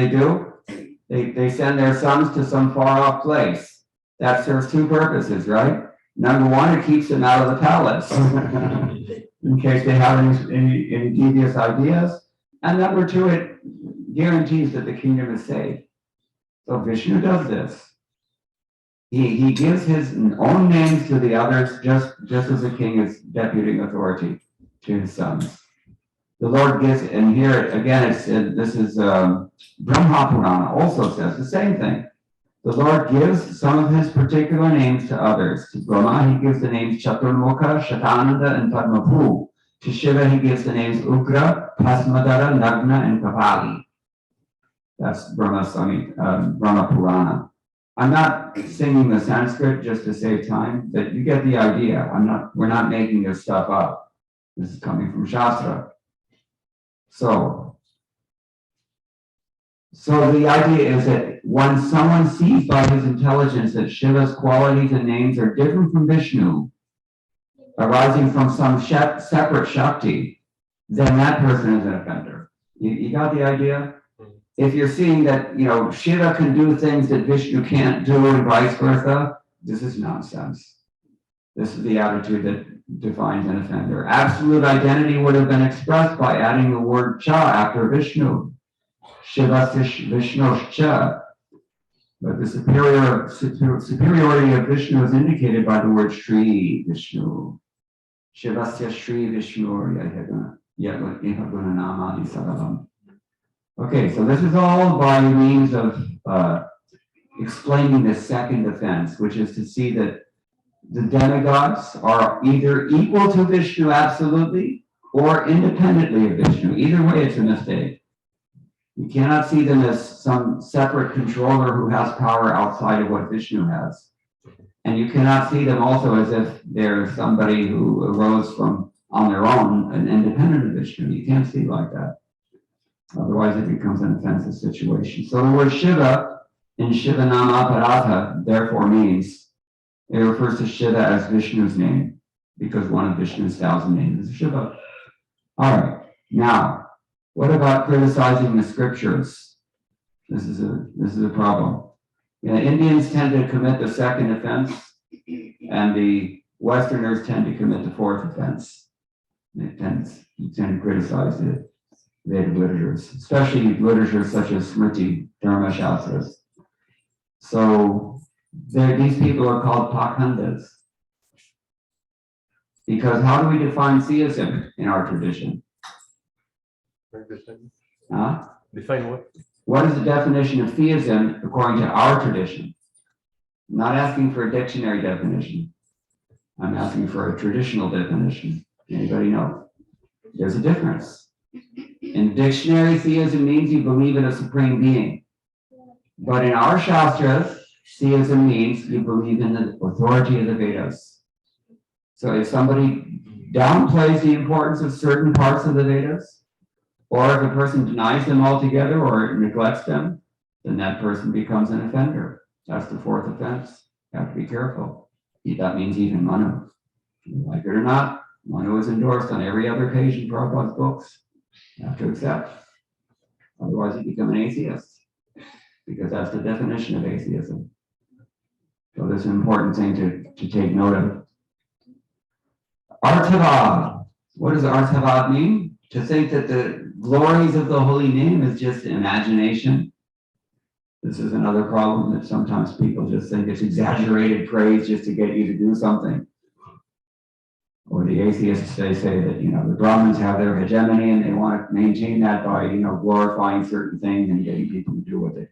They send their sons to some far-off place. That serves two purposes, right? Number one, it keeps them out of the palace, in case they have any devious ideas. And number two, it guarantees that the kingdom is safe. So Vishnu does this. He gives his own names to the others, just as a king is deputing authority to his sons. The Lord gives, and here again, this is Brahma Purana also says the same thing. The Lord gives some of his particular names to others. To Brahma, he gives the names Chaturmukha, Shatananda, and Padmabhu. To Shiva, he gives the names Ugra, Pasmadara, Nagna, and Kapali. That's Brahma Purana. I'm not singing the Sanskrit just to save time, but you get the idea. We're not making this stuff up. This is coming from Shastra. So the idea is that when someone sees by his intelligence that Shiva's qualities and names are different from Vishnu, arising from some separate Shakti, then that person is an offender. You got the idea? If you're seeing that, Shiva can do things that Vishnu can't do and vice versa, this is nonsense. This is the attitude that defines an offender. Absolute identity would have been expressed by adding the word cha after Vishnu. Shivasya Vishnoscha. But the superiority of Vishnu is indicated by the word Shri Vishnu. Shivasya Shri Vishnu Yaguna Namadi Sadavam. Okay, so this is all by means of explaining the second offense, which is to see that the demigods are either equal to Vishnu absolutely or independently of Vishnu. Either way, it's a mistake. You cannot see them as some separate controller who has power outside of what Vishnu has. And you cannot see them also as if they're somebody who arose from on their own and independent of Vishnu. You can't see like that. Otherwise, it becomes an offensive situation. So the word Shiva in Shiva Nama Paratha therefore means it refers to Shiva as Vishnu's name, because one of Vishnu's 1,000 names is Shiva. All right. Now, what about criticizing the scriptures? This is a problem. Indians tend to commit the second offense, and the Westerners tend to commit the fourth offense. You tend to criticize the Vedic literatures, especially literatures such as Smriti, Dharma Shastras. So these people are called Pakhandas. Because how do we define theism in our tradition? Huh? Define what? What is the definition of theism according to our tradition? I'm not asking for a dictionary definition. I'm asking for a traditional definition. Anybody know? There's a difference. In dictionary, theism means you believe in a supreme being. But in our Shastras, theism means you believe in the authority of the Vedas. So if somebody downplays the importance of certain parts of the Vedas, or if a person denies them altogether or neglects them, then that person becomes an offender. That's the fourth offense. You have to be careful. That means even Manu. Like it or not, Manu is endorsed on every other page in Prabhupada's books. You have to accept. Otherwise you become an atheist. Because that's the definition of atheism. So this is an important thing to take note of. Artavad. What does Artavad mean? To think that the glories of the holy name is just imagination. This is another problem that sometimes people just think it's exaggerated praise just to get you to do something. Or the atheists, they say that, the Brahmins have their hegemony and they want to maintain that by, glorifying certain things and getting people to do with it.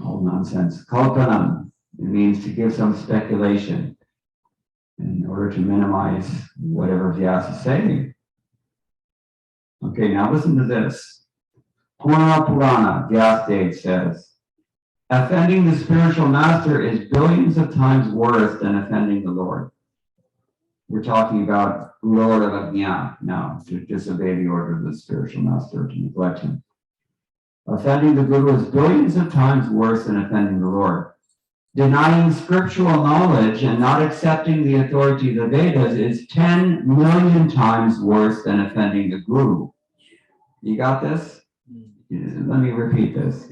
All nonsense. Kalpanam. It means to give some speculation in order to minimize whatever Vyasa is saying. Okay, now listen to this. Purana Purana, Vyasadeva says, offending the spiritual master is billions of times worse than offending the Lord. We're talking about Lord of Ajna now, to disobey the order of the spiritual master, to neglect him. Offending the Guru is billions of times worse than offending the Lord. Denying scriptural knowledge and not accepting the authority of the Vedas is 10 million times worse than offending the Guru. You got this? Let me repeat this.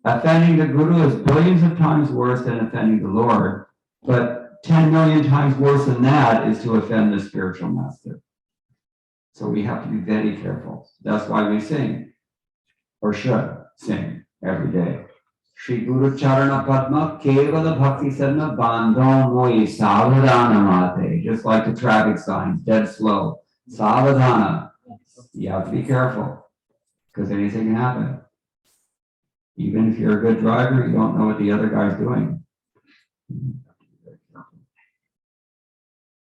Offending the Guru is billions of times worse than offending the Lord, but 10 million times worse than that is to offend the spiritual master. So we have to be very careful. That's why we sing, or should sing, every day. Shri Guru Charana Padma Kevala Bhakti Sadhana Bandham Moi Savadhana Mate. Just like the traffic signs, dead slow. Savadhana. You have to be careful, because anything can happen. Even if you're a good driver, you don't know what the other guy's doing.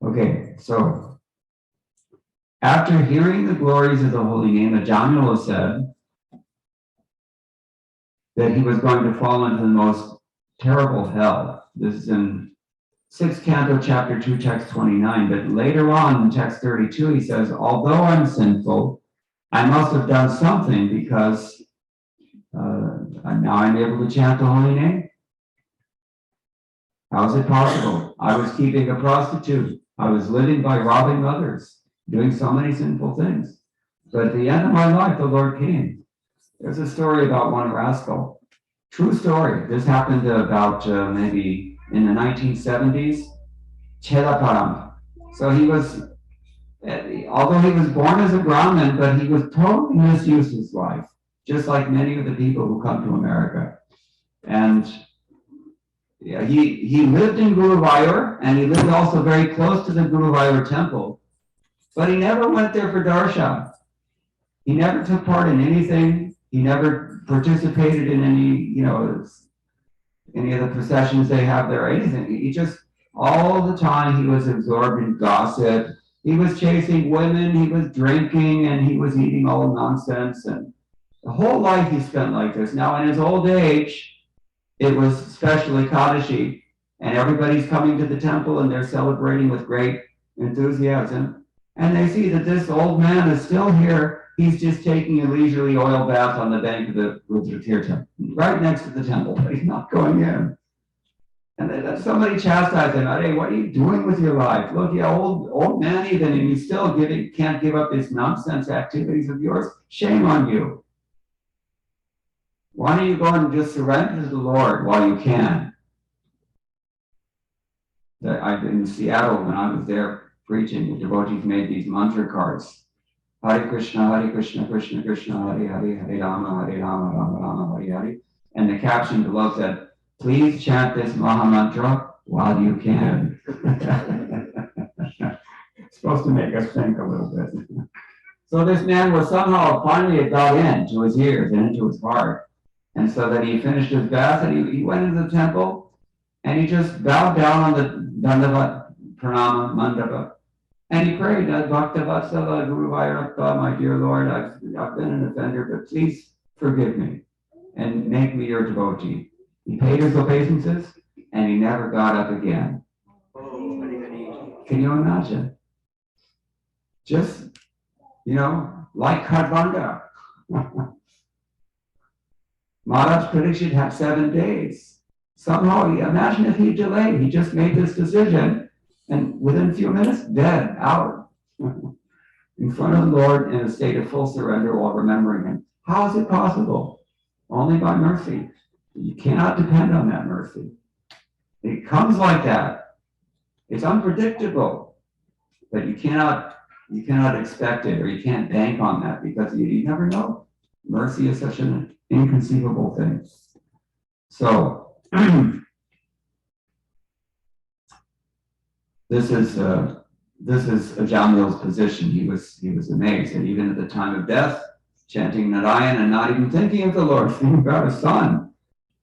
Okay, so after hearing the glories of the holy name, Ajamila said that he was going to fall into the most terrible hell. This is in 6th Canto, Chapter 2, Text 29. But later on in Text 32, he says, although I'm sinful, I must have done something because now I'm able to chant the holy name. How is it possible? I was keeping a prostitute. I was living by robbing others, doing so many sinful things. But at the end of my life, the Lord came. There's a story about one rascal. True story. This happened about maybe in the 1970s. Chelaparam. So he was, although he was born as a Brahmin, but he was totally misused his life, just like many of the people who come to America. And yeah, he lived in Guruvayur, and he lived also very close to the Guruvayur temple, but he never went there for darshan. He never took part in anything. He never participated in any of the processions they have there, or anything. He just, all the time, he was absorbed in gossip. He was chasing women, he was drinking, and he was eating all nonsense. And the whole life he spent like this. Now, in his old age, it was special Ekadashi, and everybody's coming to the temple and they're celebrating with great enthusiasm. And they see that this old man is still here. He's just taking a leisurely oil bath on the bank of the Rudratirtha, right next to the temple, but he's not going in. And then somebody chastised him, "Hey, what are you doing with your life? Look, you're old man even, and you still can't give up these nonsense activities of yours. Shame on you. Why don't you go and just surrender to the Lord while you can?" In Seattle, when I was there preaching, the devotees made these mantra cards. Hare Krishna, Krishna Krishna, Hare Hare, Hare Rama, Rama Rama, Hare Hare. And the caption below said, "Please chant this Maha Mantra while you can." It's supposed to make us think a little bit. So this man was somehow finally it got into his ears and into his heart. And so that he finished his bath and he went into the temple and he just bowed down on the Dandavat Pranama Mandapa. And he prayed, "Bhaktavatsala Guru Vairappa, my dear Lord, I've been an offender, but please forgive me and make me your devotee." He paid his obeisances and he never got up again. Can you imagine? Just, like Khadvanga. Maharaj Parikshit had 7 days. Somehow, imagine if he delayed. He just made this decision and within a few minutes, dead, out. In front of the Lord in a state of full surrender while remembering him. How is it possible? Only by mercy. You cannot depend on that mercy. It comes like that. It's unpredictable, but you cannot expect it, or you can't bank on that because you never know. Mercy is such an inconceivable thing. So this is Ajamil's position. He was amazed, and even at the time of death, chanting Narayan and not even thinking of the Lord, thinking about his son.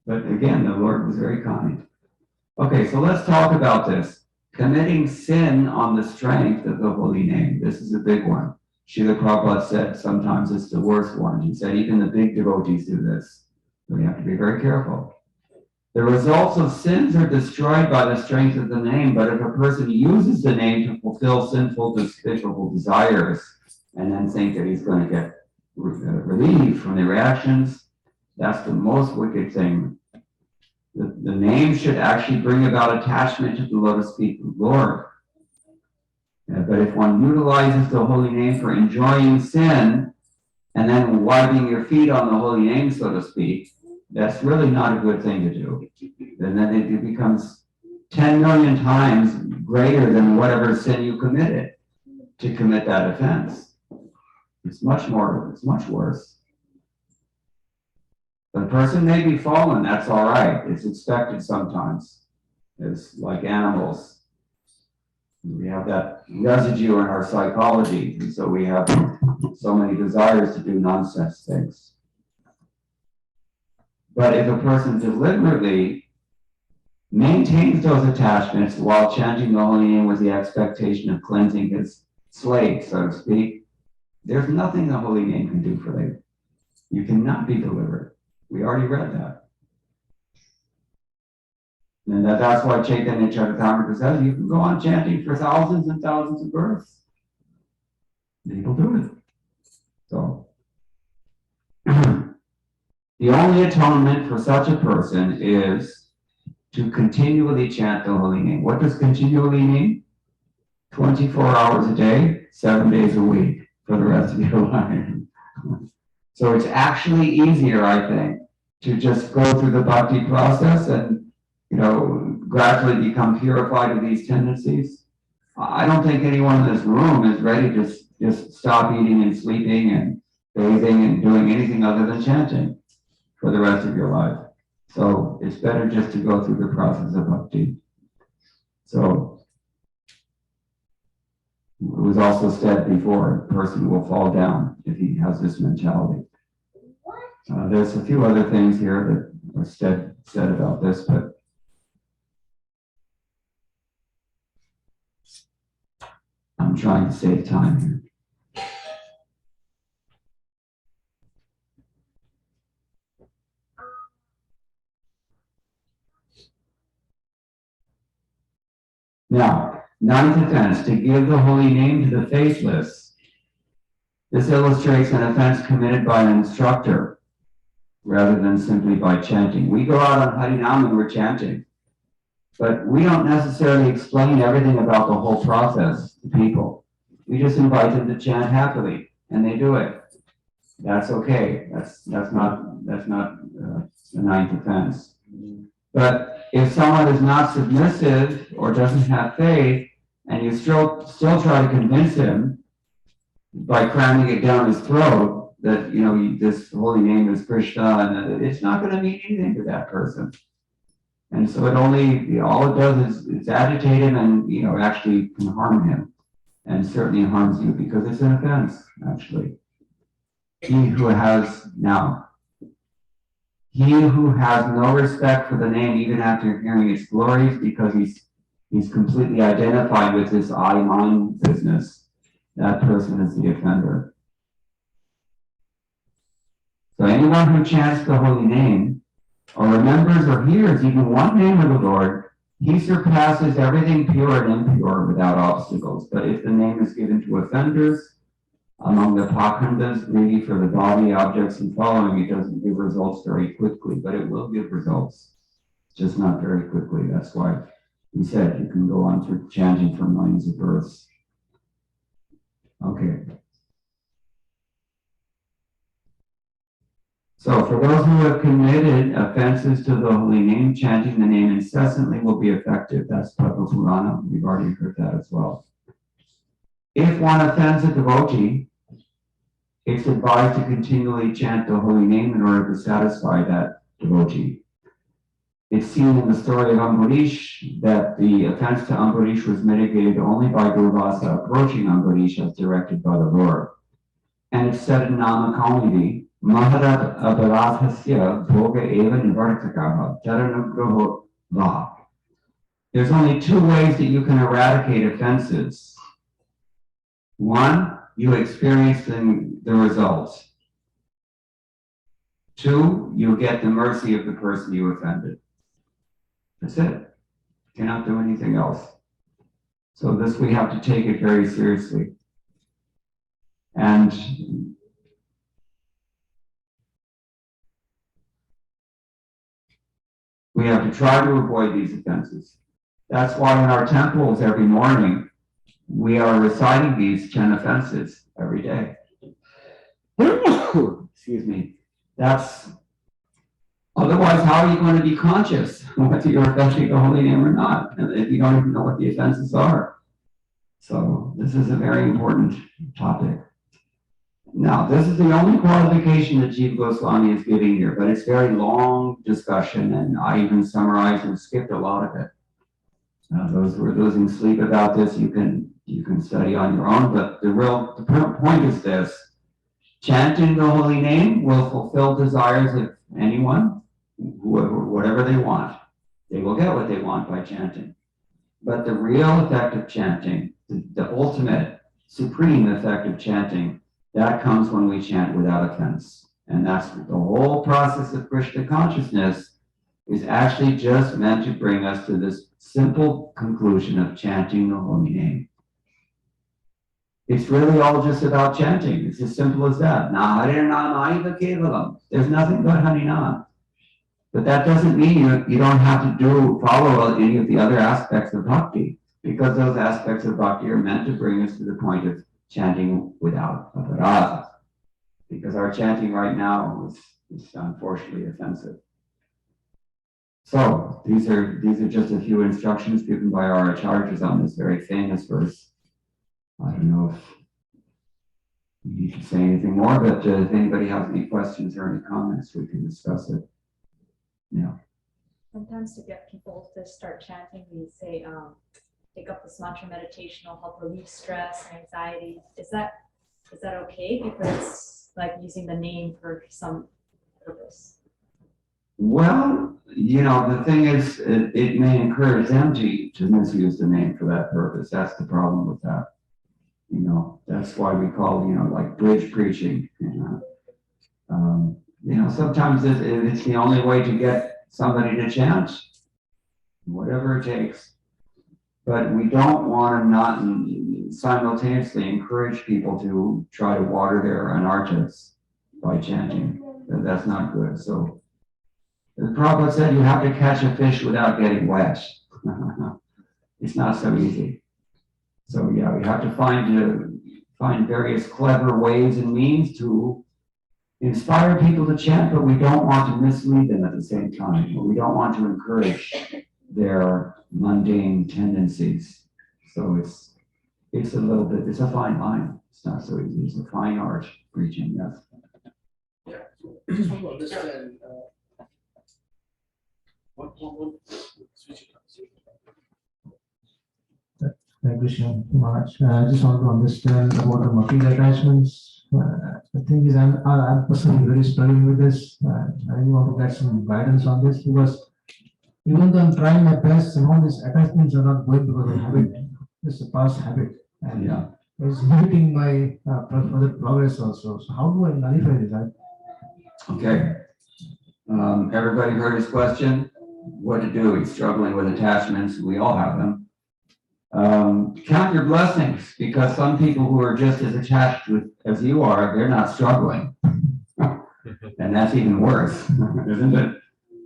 But again, the Lord was very kind. Okay, so let's talk about this. Committing sin on the strength of the holy name. This is a big one. Srila Prabhupada said sometimes it's the worst one. He said even the big devotees do this. So we have to be very careful. The results of sins are destroyed by the strength of the name, but if a person uses the name to fulfill sinful, despicable desires, and then think that he's going to get relief from the reactions, that's the most wicked thing. The name should actually bring about attachment to the lotus feet of the Lord. But if one utilizes the holy name for enjoying sin, and then wiping your feet on the holy name, so to speak, that's really not a good thing to do. And then it becomes 10 million times greater than whatever sin you committed to commit that offense. It's much worse. The person may be fallen, that's all right. It's expected sometimes. It's like animals. We have that residue in our psychology, and so we have so many desires to do nonsense things. But if a person deliberately maintains those attachments while chanting the holy name with the expectation of cleansing his slate, so to speak, there's nothing the holy name can do for them. You cannot be delivered. We already read that. And that's why Chaitanya Charitamrita says you can go on chanting for thousands and thousands of births. People do it. So, the only atonement for such a person is to continually chant the holy name. What does continually mean? 24 hours a day, 7 days a week for the rest of your life. So it's actually easier, I think, to just go through the bhakti process and, gradually become purified of these tendencies. I don't think anyone in this room is ready to just stop eating and sleeping and bathing and doing anything other than chanting for the rest of your life. So it's better just to go through the process of bhakti. So it was also said before, a person will fall down if he has this mentality. There's a few other things here that are said about this, but I'm trying to save time here. Now, ninth offense, to give the holy name to the faithless. This illustrates an offense committed by an instructor rather than simply by chanting. We go out on Harinam and we're chanting. But we don't necessarily explain everything about the whole process to people. We just invite them to chant happily, and they do it. That's okay. That's not the ninth offense. But if someone is not submissive or doesn't have faith, and you still try to convince him by cramming it down his throat that this holy name is Krishna, and it's not going to mean anything to that person. And so all it does is agitate him and actually can harm him, and certainly harms you because it's an offense actually. He who has no respect for the name even after hearing its glories, because he's completely identified with this I-mine business, that person is the offender. So anyone who chants the holy name, or remembers or hears even one name of the Lord, he surpasses everything pure and impure without obstacles. But if the name is given to offenders, among the Pakhandas, greedy for the body, objects, and following, it doesn't give results very quickly, but it will give results, just not very quickly. That's why we said you can go on through chanting for millions of births. Okay. So for those who have committed offenses to the holy name, chanting the name incessantly will be effective. That's Padma Purana. We've already heard that as well. If one offends a devotee, it's advised to continually chant the holy name in order to satisfy that devotee. It's seen in the story of Ambarish that the offense to Ambarish was mitigated only by Durvasa approaching Ambarish as directed by the Lord. And it's said in Namakamiti, Maharat Aparadhasya Bhoga Eva Nivartakaha Taranugraho Va. There's only two ways that you can eradicate offenses. One, you experience the results. Two, you get the mercy of the person you offended. That's it. You cannot do anything else. So this, we have to take it very seriously. And we have to try to avoid these offenses. That's why in our temples every morning, we are reciting these 10 offenses every day. Excuse me. Otherwise, how are you going to be conscious whether you're offending the holy name or not, if you don't even know what the offenses are? So this is a very important topic. Now, this is the only qualification that Jiva Goswami is giving here, but it's a very long discussion, and I even summarized and skipped a lot of it. Those who are losing sleep about this, you can study on your own, but the point is this: chanting the holy name will fulfill desires of anyone, whatever they want. They will get what they want by chanting. But the real effect of chanting, the ultimate, supreme effect of chanting, that comes when we chant without offense. And that's the whole process of Krishna consciousness is actually just meant to bring us to this simple conclusion of chanting the holy name. It's really all just about chanting. It's as simple as that. There's nothing but Harinam. But that doesn't mean you don't have to follow any of the other aspects of bhakti, because those aspects of bhakti are meant to bring us to the point of chanting without aparadha. Because our chanting right now is unfortunately offensive. So these are just a few instructions given by our acharyas on this very famous verse. I don't know if you need to say anything more, but if anybody has any questions or any comments, we can discuss it. Yeah. Sometimes to get people to start chanting, we say, take up this mantra meditation will help relieve stress and anxiety. Is that okay? Because it's like using the name for some purpose. Well, the thing is, it may encourage them to misuse the name for that purpose. That's the problem with that. That's why we call, like bridge preaching. Sometimes it's the only way to get somebody to chant, whatever it takes. But we don't want to not simultaneously encourage people to try to water their anarthas by chanting. That's not good. So the Prabhupada said you have to catch a fish without getting wet. It's not so easy. So yeah, we have to find various clever ways and means to inspire people to chant, but we don't want to mislead them at the same time. We don't want to encourage their mundane tendencies. So it's a little bit, it's a fine line. It's not so easy. It's a fine art, preaching, yes. Just want to understand what switch it up. Krishna Maharaj. I just want to understand about the material attachments. The thing is, I'm personally very struggling with this. I really want to get some guidance on this because even though I'm trying my best, some of these attachments are not going because of habit. It's a past habit, and Yeah. it's limiting my further progress also. So how do I nullify this? Okay. Everybody heard his question? What to do? He's struggling with attachments. We all have them. Count your blessings, because some people who are just as attached as you are, they're not struggling. And that's even worse, isn't it?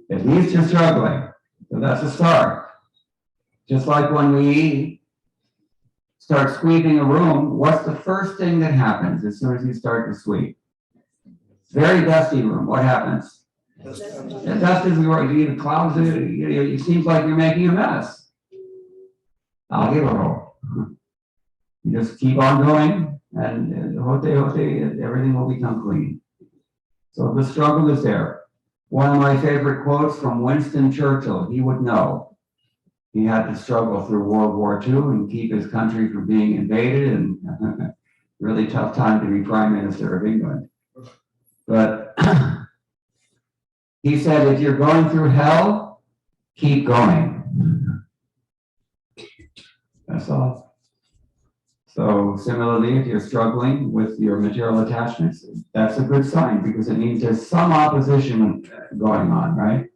At least you're struggling. So that's a start. Just like when we start sweeping a room, what's the first thing that happens as soon as you start to sweep? Very dusty room. What happens? The dust is the clouds. It seems like you're making a mess. I'll give a roll. You just keep on going, and everything will become clean. So the struggle is there. One of my favorite quotes from Winston Churchill, he would know. He had to struggle through World War II and keep his country from being invaded, and really tough time to be Prime Minister of England. But he said, if you're going through hell, keep going. That's all. So similarly, if you're struggling with your material attachments, that's a good sign, because it means there's some opposition going on, right?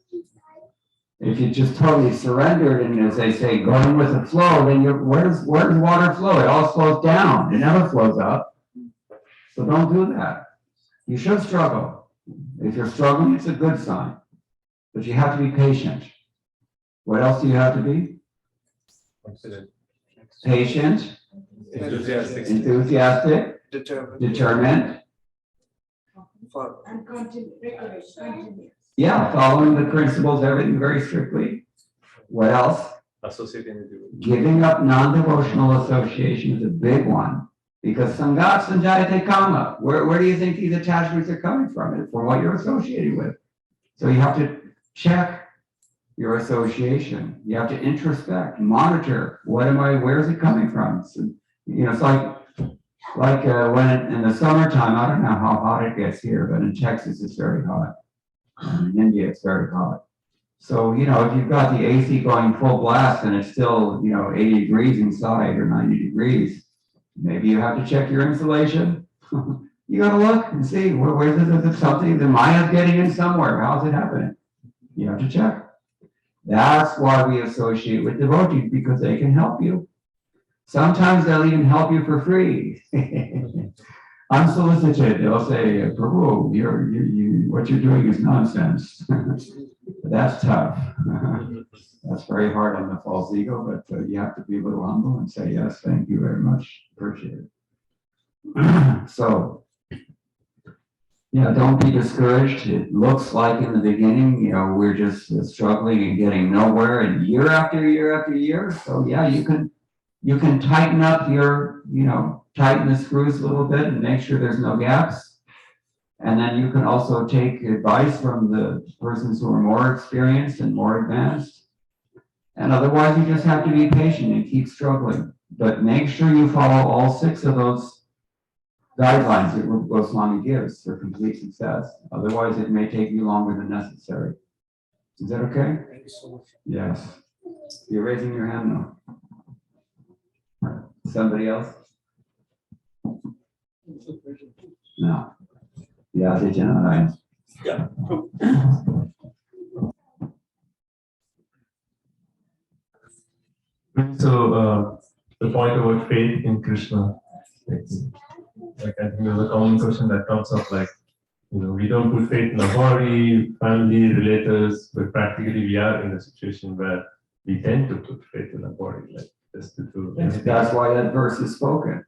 If you just totally surrendered and, as they say, going with the flow, then where does water flow? It all flows down. It never flows up. So don't do that. You should struggle. If you're struggling, it's a good sign. But you have to be patient. What else do you have to be? Consider. Patient, enthusiastic, determined. And continue. Yeah, following the principles, everything very strictly. What else? Associating with you. Giving up non-devotional association is a big one, because sangat sanjayate kama. Where do you think these attachments are coming from? From what you're associated with. So you have to check your association. You have to introspect, monitor. Where's it coming from? So, it's like when in the summertime, I don't know how hot it gets here, but in Texas it's very hot. In India it's very hot. So, if you've got the AC going full blast and it's still, 80 degrees inside or 90 degrees, maybe you have to check your insulation. You gotta look and see, where's it something, the Maya's getting in somewhere. How's it happening? You have to check. That's why we associate with devotees, because they can help you. Sometimes they'll even help you for free. Unsolicited, they'll say, Prabhu, what you're doing is nonsense. That's tough. That's very hard on the false ego, but you have to be a little humble and say, yes, thank you very much, appreciate it. So, don't be discouraged. It looks like in the beginning, we're just struggling and getting nowhere, and year after year after year. So you can tighten up your, tighten the screws a little bit and make sure there's no gaps. And then you can also take advice from the persons who are more experienced and more advanced. And otherwise, you just have to be patient and keep struggling. But make sure you follow all 6 of those guidelines that Rupa Goswami gives for complete success. Otherwise, it may take you longer than necessary. Is that okay? Thank you so much. Yes. You're raising your hand now. Somebody else? No. Yeah, did you know? Yeah. So the point about faith in Krishna, like I think there's a common question that comes up, like, we don't put faith in our body, family, relatives, but practically we are in a situation where we tend to put faith in our body, like just to do anything. That's why that verse is spoken.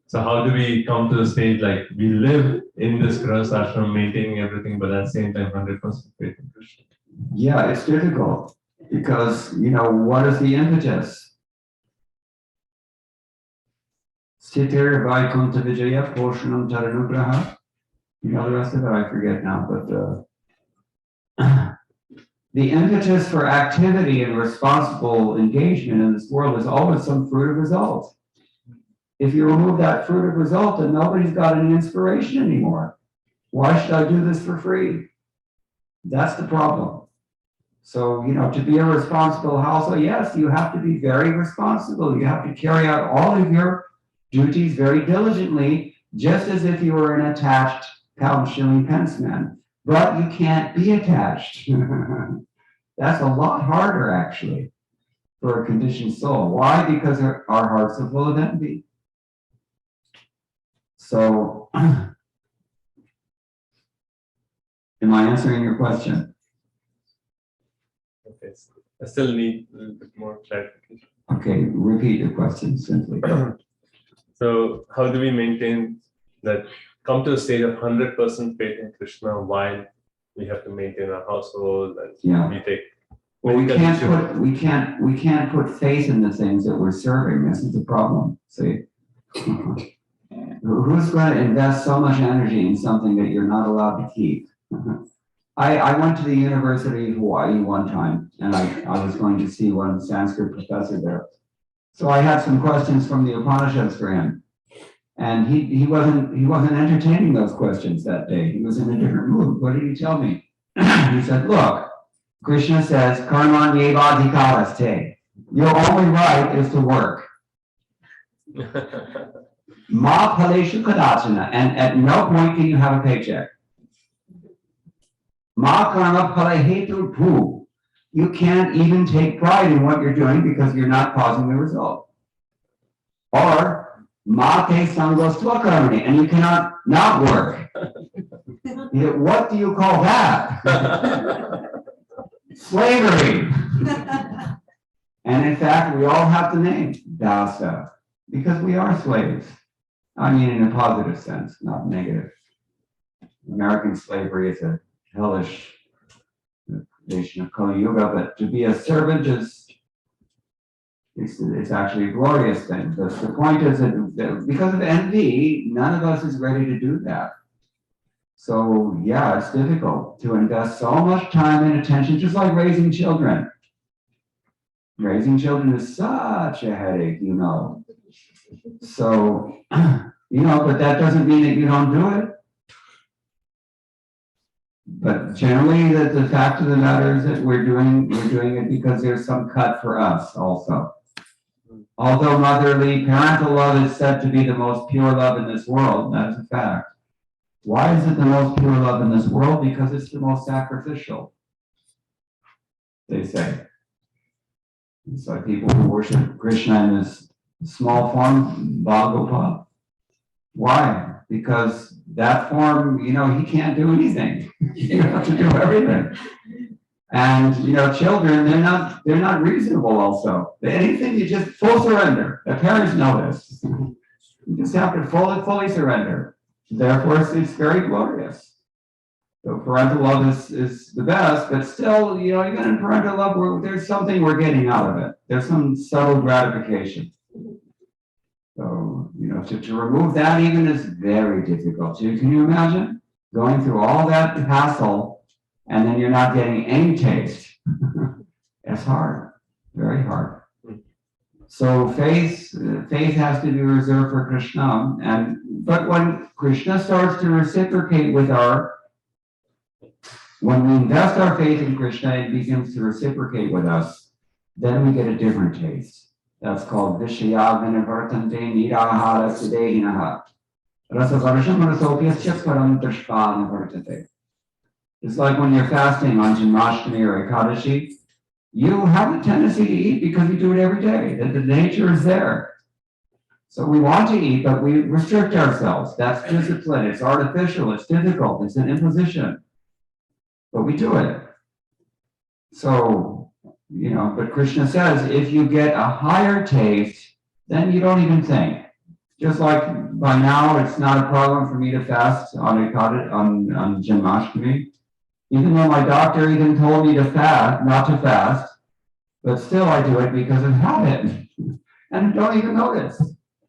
So how do we come to the stage like we live in this Grahastha ashram, maintaining everything, but at the same time 100% faith in Krishna? Yeah, it's difficult because, what is the impetus? Stitir Vaikuntha Vijaya Poshanam Taranugraha. The rest of it I forget now, but the impetus for activity and responsible engagement in this world is always some fruit of result. If you remove that fruit of result, then nobody's got any inspiration anymore. Why should I do this for free? That's the problem. So, to be a responsible household, yes, you have to be very responsible. You have to carry out all of your duties very diligently, just as if you were an attached pound shilling pence man. But you can't be attached. That's a lot harder, actually, for a conditioned soul. Why? Because our hearts are full of envy. So, am I answering your question? Okay, so I still need a little bit more clarification. Okay, repeat your question simply. So how do we maintain that, come to a state of 100% faith in Krishna while we have to maintain our household and Yeah. we take. Well, we can't put faith in the things that we're serving. This is the problem. See, who's going to invest so much energy in something that you're not allowed to keep? I went to the University of Hawaii one time, and I was going to see one Sanskrit professor there. So I had some questions from the Upanishads for him, and he wasn't entertaining those questions that day. He was in a different mood. What did he tell me? He said, "Look, Krishna says, karman yevadhikaraste. Your only right is to work. Ma phaleshu kadachana, and at no point can you have a paycheck. Ma karma phalehetu bhu. You can't even take pride in what you're doing because you're not causing the result. Or ma te sangos tvakarmani, and you cannot not work. What do you call that? Slavery. And in fact, we all have the name Dasa because we are slaves. I mean, in a positive sense, not negative. American slavery is a hellish creation of Kali Yuga, but to be a servant it's actually a glorious thing. But the point is that because of envy, none of us is ready to do that. So yeah, it's difficult to invest so much time and attention, just like raising children. Raising children is such a headache, So, but that doesn't mean that you don't do it. But generally, the fact of the matter is that we're doing it because there's some cut for us also. Although motherly, parental love is said to be the most pure love in this world, that is a fact. Why is it the most pure love in this world? Because it's the most sacrificial, they say. It's like people who worship Krishna in this small form, Bhagavatam. Why? Because that form, he can't do anything. You have to do everything. And children, they're not reasonable also. Anything, you just full surrender. The parents know this. You just have to fully surrender. Therefore, it's very glorious. So parental love is the best, but still, even in parental love, there's something we're getting out of it. There's some subtle gratification. So, to remove that even is very difficult. Can you imagine going through all that hassle and then you're not getting any taste? It's hard, very hard. So faith has to be reserved for Krishna, but when Krishna starts to reciprocate when we invest our faith in Krishna, it begins to reciprocate with us, then we get a different taste. That's called Vishaya Vinivartante Nirahara Sidehinaha. Rasavarsham Rasopyasya Param Drishpa Nivartate. It's like when you're fasting on Janmashtami or Ekadashi, you have a tendency to eat because you do it every day. The nature is there. So we want to eat, but we restrict ourselves. That's discipline. It's artificial. It's difficult. It's an imposition. But we do it. So but Krishna says, if you get a higher taste, then you don't even think. Just like by now, it's not a problem for me to fast on Janmashtami. Even though my doctor even told me to fast, not to fast, but still I do it because of habit. And don't even notice.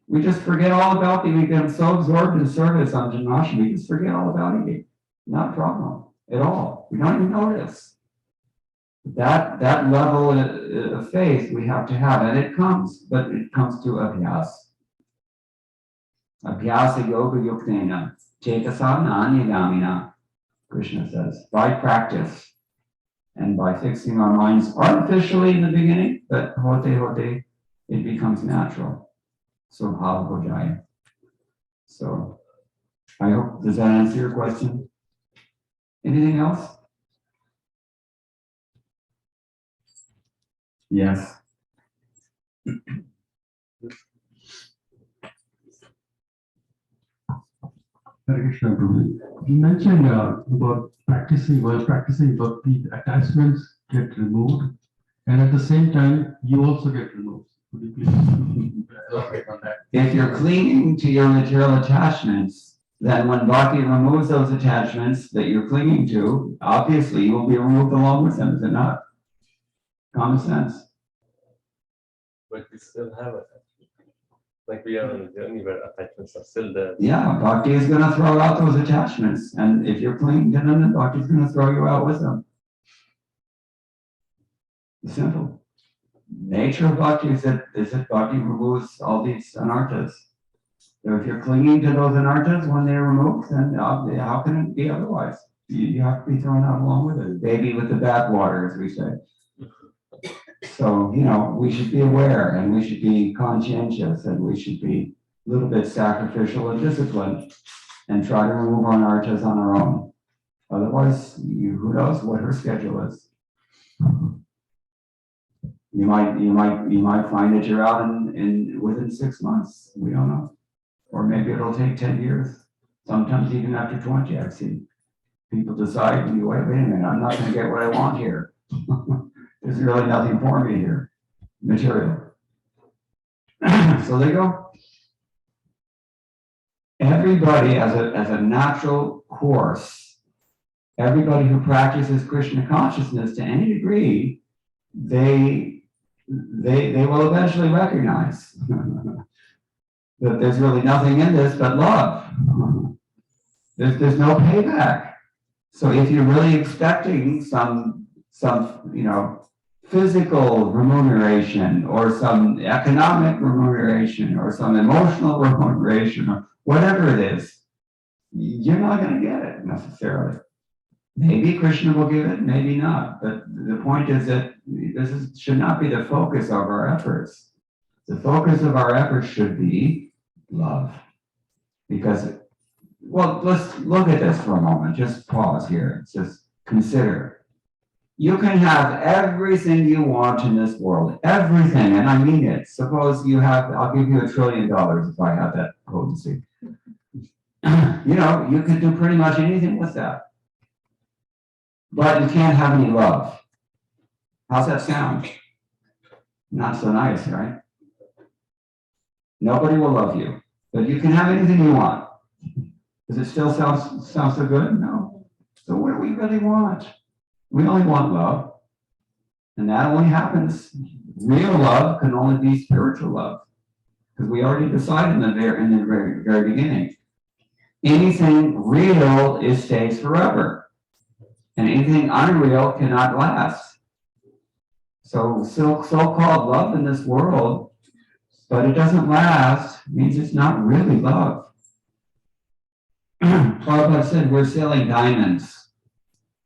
We just forget all about eating. We get so absorbed in service on Janmashtami, we just forget all about eating. Not a problem at all. We don't even notice. That level of faith we have to have, and it comes to abhyas. Abhyasa yoga yuktena, chetasa nanyagamina, Krishna says, by practice and by fixing our minds artificially in the beginning, but hote, it becomes natural. So bhava. So I hope, does that answer your question? Anything else? Yes. Hare Krishna, Prabhu. You mentioned about practicing bhakti, the attachments get removed, and at the same time, you also get removed. Could you please elaborate on that? If you're clinging to your material attachments, then when bhakti removes those attachments that you're clinging to, obviously you will be removed along with them, is it not? Common sense. But we still have attachments. Like we are on a journey where attachments are still there. Yeah, bhakti is going to throw out those attachments. And if you're clinging to them, then bhakti is going to throw you out with them. It's simple. Nature of bhakti is that bhakti removes all these anarthas. So if you're clinging to those anarthas when they're removed, then how can it be otherwise? You have to be thrown out along with it. Baby with the bathwater, as we say. So, we should be aware and we should be conscientious and we should be a little bit sacrificial and disciplined and try to remove our anarthas on our own. Otherwise, who knows what her schedule is. You might find that you're out within 6 months. We don't know. Or maybe it'll take 10 years. Sometimes even after 20, I've seen people decide, wait a minute, I'm not going to get what I want here. There's really nothing for me here, material. So there you go. Everybody, as a natural course, everybody who practices Krishna consciousness to any degree, they will eventually recognize that there's really nothing in this but love. There's no payback. So if you're really expecting some physical remuneration or some economic remuneration or some emotional remuneration or whatever it is, you're not going to get it necessarily. Maybe Krishna will give it, maybe not. But the point is that should not be the focus of our efforts. The focus of our efforts should be love. Because, let's look at this for a moment. Just pause here. Just consider. You can have everything you want in this world. Everything, and I mean it. Suppose I'll give you $1 trillion if I have that potency. You can do pretty much anything with that. But you can't have any love. How's that sound? Not so nice, right? Nobody will love you, but you can have anything you want. Does it still sound so good? No. So what do we really want? We only want love. And that only happens, real love can only be spiritual love. Because we already decided in the very beginning. Anything real stays forever. And anything unreal cannot last. So so-called love in this world, but it doesn't last, means it's not really love. Prabhupada said we're selling diamonds.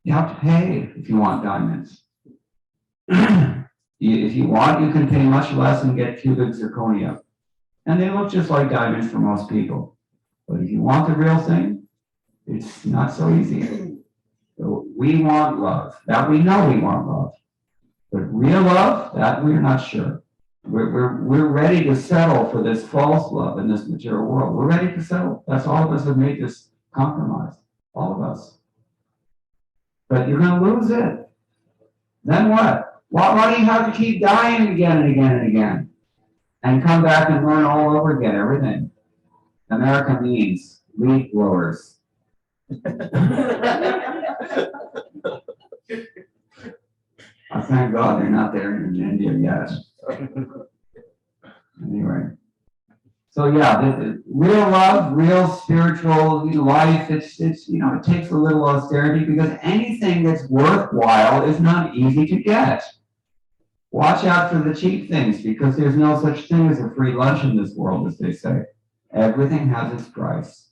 You have to pay if you want diamonds. If you want, you can pay much less and get cubic zirconia. And they look just like diamonds for most people. But if you want the real thing, it's not so easy. So we want love. That we know we want love. But real love, that we're not sure. We're ready to settle for this false love in this material world. We're ready to settle. That's all of us have made this compromise. All of us. But you're going to lose it. Then what? Why do you have to keep dying again and again and again? And come back and learn all over again, everything. America means leaf blowers. I thank God they're not there in India yet. Anyway. So yeah, the real love, real spiritual life, it's it takes a little austerity because anything that's worthwhile is not easy to get. Watch out for the cheap things because there's no such thing as a free lunch in this world, as they say. Everything has its price.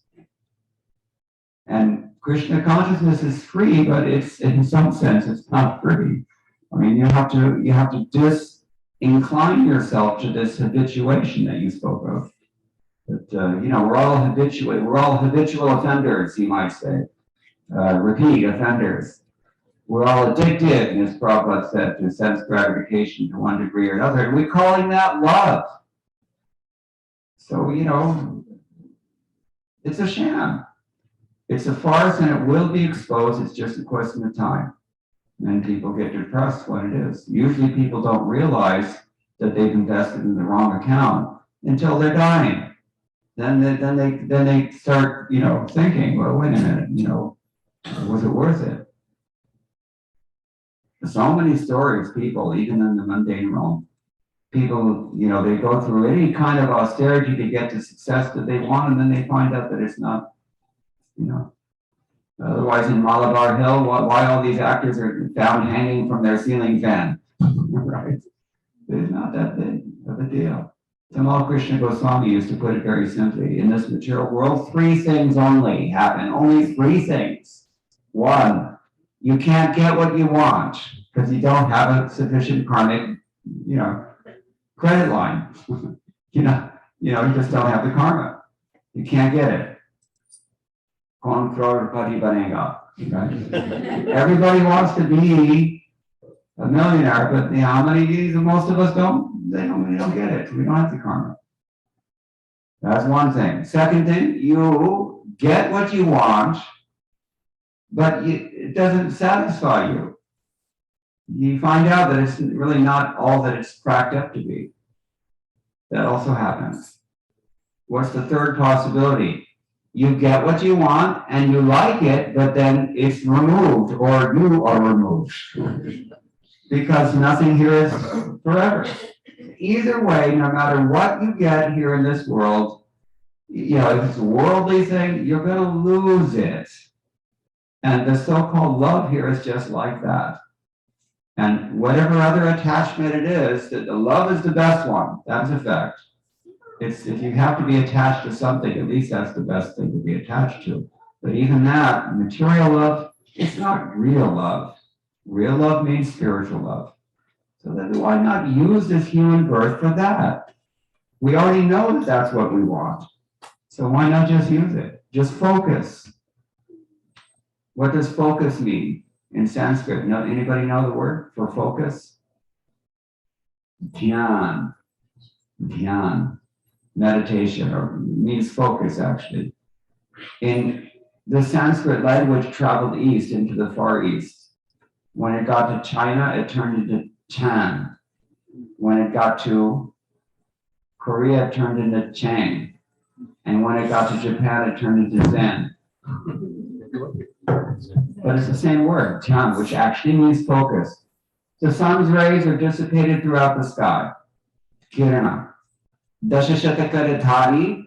And Krishna consciousness is free, but it's in some sense it's not free. I mean, you have to disincline yourself to this habituation that you spoke of. That we're all habitual offenders, you might say, repeat offenders. We're all addicted, as Prabhupada said, to sense gratification to one degree or another, and we're calling that love. So, it's a sham. It's a farce and it will be exposed. It's just a question of time. And people get depressed when it is. Usually people don't realize that they've invested in the wrong account until they're dying. Then they start, thinking, well, wait a minute, was it worth it? So many stories, people, even in the mundane realm, people, they go through any kind of austerity to get the success that they want, and then they find out that it's not, Otherwise, in Malabar Hill, why all these actors are found hanging from their ceiling fan, right? It's not that big of a deal. Tamal Krishna Goswami used to put it very simply. In this material world, 3 things only happen. Only 3 things. 1, you can't get what you want because you don't have a sufficient karmic, credit line. You just don't have the karma. You can't get it. Right? Everybody wants to be a millionaire, but how many most of us don't? They don't get it. We don't have the karma. That's one thing. Second thing, you get what you want, but it doesn't satisfy you. You find out that it's really not all that it's cracked up to be. That also happens. What's the third possibility? You get what you want and you like it, but then it's removed or you are removed. Because nothing here is forever. Either way, no matter what you get here in this world, if it's a worldly thing, you're going to lose it. And the so-called love here is just like that. And whatever other attachment it is, that the love is the best one. That's a fact. If you have to be attached to something, at least that's the best thing to be attached to. But even that, material love, it's not real love. Real love means spiritual love. So then why not use this human birth for that? We already know that that's what we want. So why not just use it? Just focus. What does focus mean in Sanskrit? Anybody know the word for focus? Dhyan. Dhyan. Meditation, or means focus actually. In the Sanskrit language traveled east into the Far East. When it got to China, it turned into Chan. When it got to Korea, it turned into Chang. And when it got to Japan, it turned into Zen. But it's the same word, Chan, which actually means focus. The sun's rays are dissipated throughout the sky. Kirana. Dashashatakara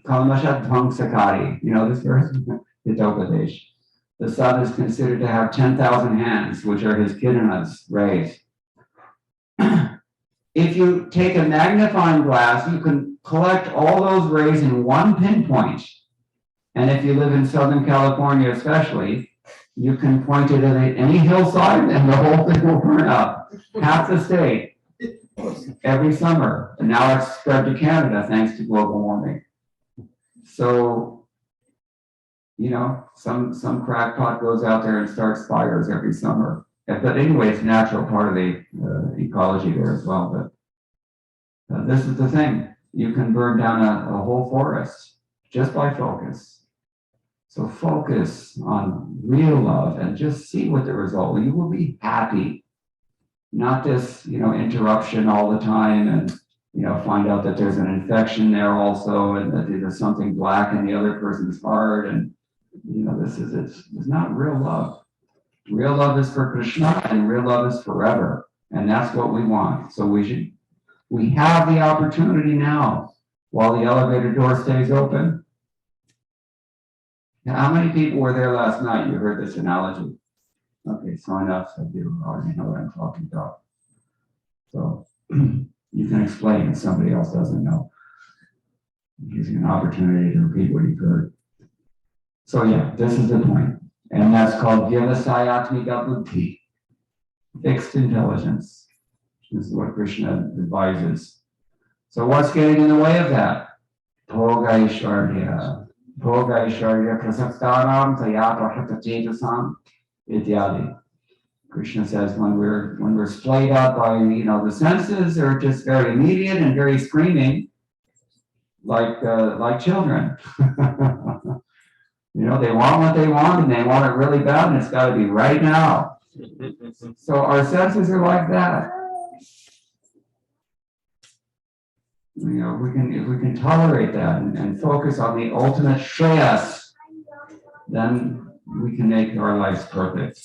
kalmashat dhvangsakari. You know this verse? Hitopadesh. The sun is considered to have 10,000 hands, which are his kiranas, rays. If you take a magnifying glass, you can collect all those rays in one pinpoint. And if you live in Southern California especially, you can point it at any hillside and the whole thing will burn up. Half the state. Every summer, and now it's spread to Canada thanks to global warming. So, some crackpot goes out there and starts fires every summer. But anyway, it's a natural part of the ecology there as well. But this is the thing: you can burn down a whole forest just by focus. So focus on real love and just see what the result. You will be happy. Not this, interruption all the time and, find out that there's an infection there also and that there's something black in the other person's heart. And, it's not real love. Real love is for Krishna and real love is forever. And that's what we want. So we have the opportunity now while the elevator door stays open. Now, how many people were there last night? You heard this analogy. Okay, so enough of you already know what I'm talking about. So you can explain if somebody else doesn't know. I'm using an opportunity to repeat what you've heard. So yeah, this is the point. And that's called Vyavasayatmika Buddhi, fixed intelligence. This is what Krishna advises. So what's getting in the way of that? Bhoga Ishwarya. Bhoga Ishwarya Prasaktaram Tayata Hatatetasam Ityadi. Krishna says when we're splayed out by the senses, they're just very immediate and very screaming, like children. They want what they want and they want it really bad and it's got to be right now. So our senses are like that. If we can tolerate that and focus on the ultimate shreyas, then we can make our lives perfect.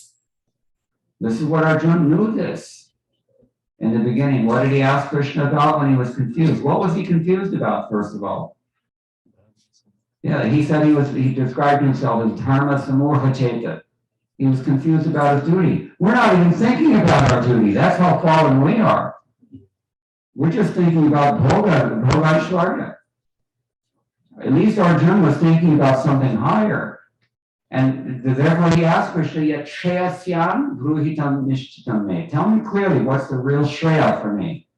This is what Arjuna knew this. In the beginning, what did he ask Krishna about when he was confused? What was he confused about, first of all? Yeah, he said he described himself as dharma samurhacheta. He was confused about his duty. We're not even thinking about our duty. That's how fallen we are. We're just thinking about Bhoga. At least Arjuna was thinking about something higher. And therefore he asked Krishna, yet Shreyasyan Bruhitam Nishchitam Me. Tell me clearly what's the real Shreya for me.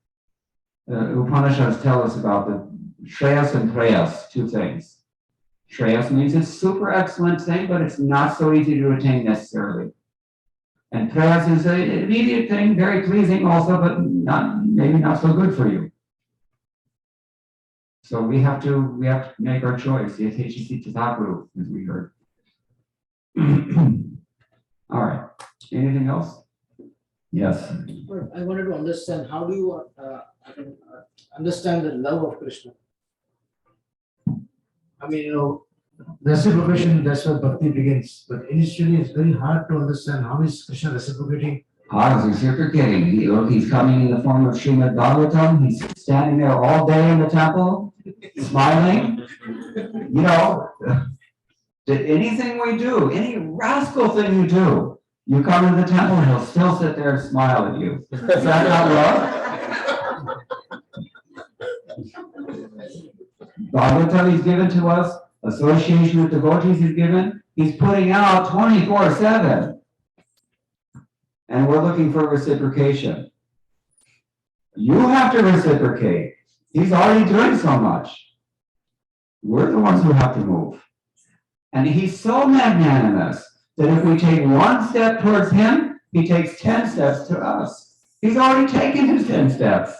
The Upanishads tell us about the Shreyas and Preyas, two things. Shreyas means it's super excellent thing, but it's not so easy to attain necessarily. And Preyas is an immediate thing, very pleasing also, but maybe not so good for you. So we have to make our choice. Yethechisi as we heard. All right. Anything else? Yes. I wanted to understand how do you understand the love of Krishna? I mean, reciprocation, that's where bhakti begins. But initially, it's very hard to understand how is Krishna reciprocating. How is he reciprocating? He's coming in the form of Śrīmad Bhāgavatam. He's standing there all day in the temple, smiling. Anything we do, any rascal thing you do, you come to the temple and he'll still sit there and smile at you. Is that not love? Bhagavatam he's given to us, association with devotees he's given, he's putting out 24/7. And we're looking for reciprocation. You have to reciprocate. He's already doing so much. We're the ones who have to move. And he's so magnanimous that if we take one step towards him, he takes 10 steps to us. He's already taken his 10 steps.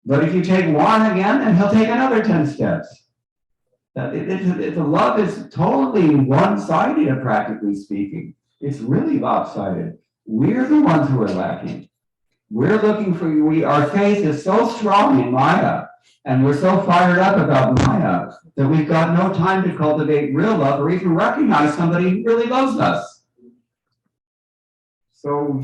But if you take one again, then he'll take another 10 steps. The love is totally one-sided, practically speaking. It's really lopsided. We're the ones who are lacking. We're looking for, our faith is so strong in Maya, and we're so fired up about Maya, that we've got no time to cultivate real love or even recognize somebody who really loves us. So,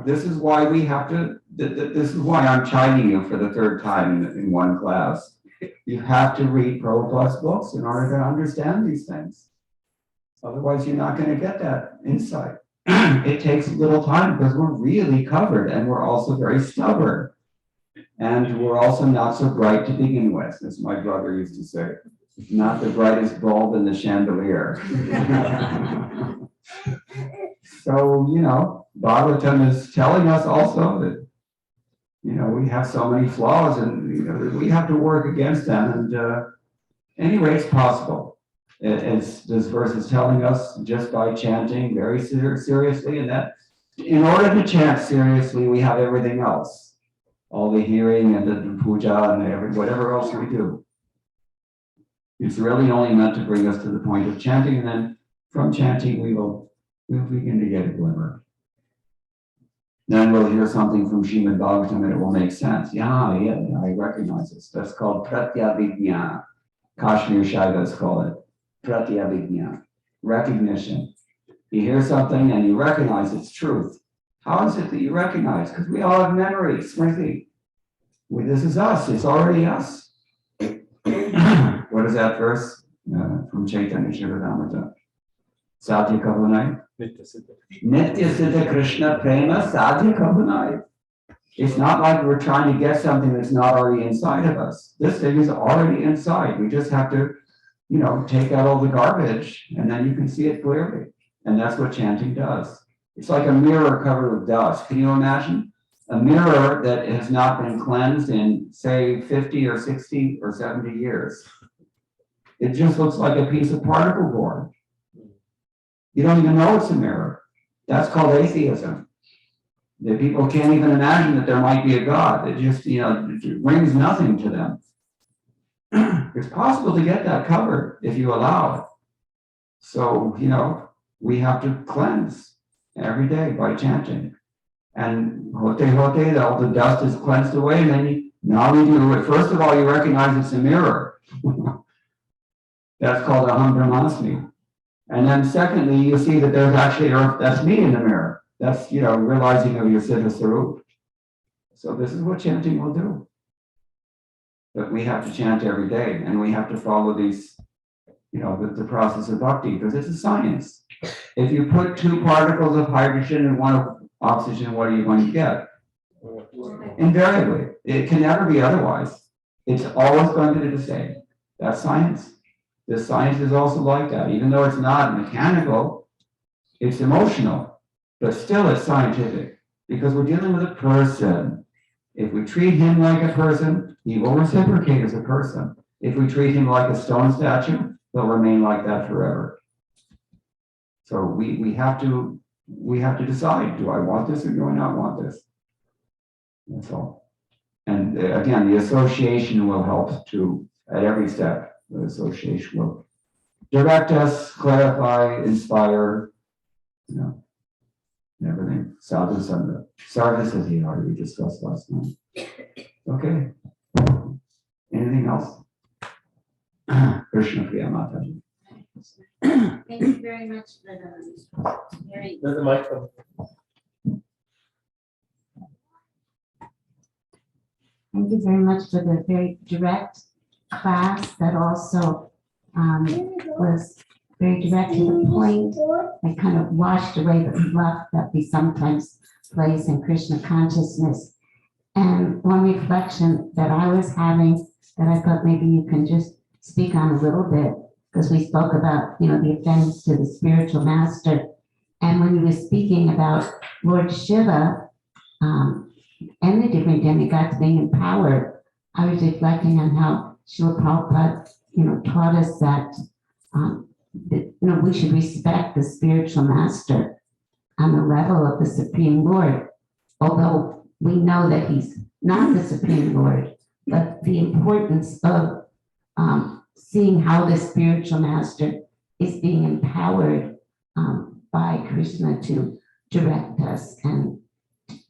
this is why we have to, this is why I'm chiding you for the third time in one class. You have to read Prabhupada's books in order to understand these things. Otherwise, you're not going to get that insight. It takes a little time because we're really covered and we're also very stubborn. And we're also not so bright to begin with, as my brother used to say. Not the brightest bulb in the chandelier. So, Bhagavatam is telling us also that, we have so many flaws and, we have to work against them. And anyway, it's possible. As this verse is telling us, just by chanting very seriously, and that in order to chant seriously, we have everything else. All the hearing and the puja and whatever else we do. It's really only meant to bring us to the point of chanting, and then from chanting we'll begin to get a glimmer. Then we'll hear something from Śrīmad Bhagavatam and it will make sense. Yeah, I recognize this. That's called pratyabhijna. Kashmir Shaivas call it pratyabhijna, recognition. You hear something and you recognize its truth. How is it that you recognize? Because we all have memory, smriti. This is us. It's already us. What is that verse from Chaitanya Charitamrita? Sadhya Kavanai. Nitya Siddha Krishna Prema Sadhya Kavanai. It's not like we're trying to get something that's not already inside of us. This thing is already inside. We just have to, take out all the garbage and then you can see it clearly. And that's what chanting does. It's like a mirror covered with dust. Can you imagine? A mirror that has not been cleansed in, say, 50 or 60 or 70 years. It just looks like a piece of particle board. You don't even know it's a mirror. That's called atheism. The people can't even imagine that there might be a God. It just, it rings nothing to them. It's possible to get that covered if you allow it. So, we have to cleanse every day by chanting. And hote, all the dust is cleansed away, and then now we do it. First of all, you recognize it's a mirror. That's called Aham Brahmasmi. And then secondly, you see that there's actually, that's me in the mirror. That's, realizing of your Siddha Sarup. So this is what chanting will do. But we have to chant every day, and we have to follow these, the process of bhakti, because it's a science. If you put 2 particles of hydrogen and 1 of oxygen, what are you going to get? Invariably. It can never be otherwise. It's always going to be the same. That's science. This science is also like that. Even though it's not mechanical, it's emotional, but still it's scientific because we're dealing with a person. If we treat him like a person, he will reciprocate as a person. If we treat him like a stone statue, he'll remain like that forever. So we have to decide, do I want this or do I not want this? That's all. And again, the association will help to, at every step, the association will direct us, clarify, inspire, everything. Sadhu Sangha. Sarvasiddhi already discussed last night. Okay. Anything else? Krishna Priya Mataji. Thank you very much for the very. There's a microphone. Thank you very much for the very direct class that also was very direct to the point. It kind of washed away the fluff that we sometimes place in Krishna consciousness. And one reflection that I was having that I thought maybe you can just speak on a little bit, because we spoke about, the offense to the spiritual master. And when you were speaking about Lord Shiva and the different demigods being empowered, I was reflecting on how Srila Prabhupada, taught us that, we should respect the spiritual master on the level of the Supreme Lord, although we know that he's not the Supreme Lord, but the importance of seeing how the spiritual master is being empowered by Krishna to direct us and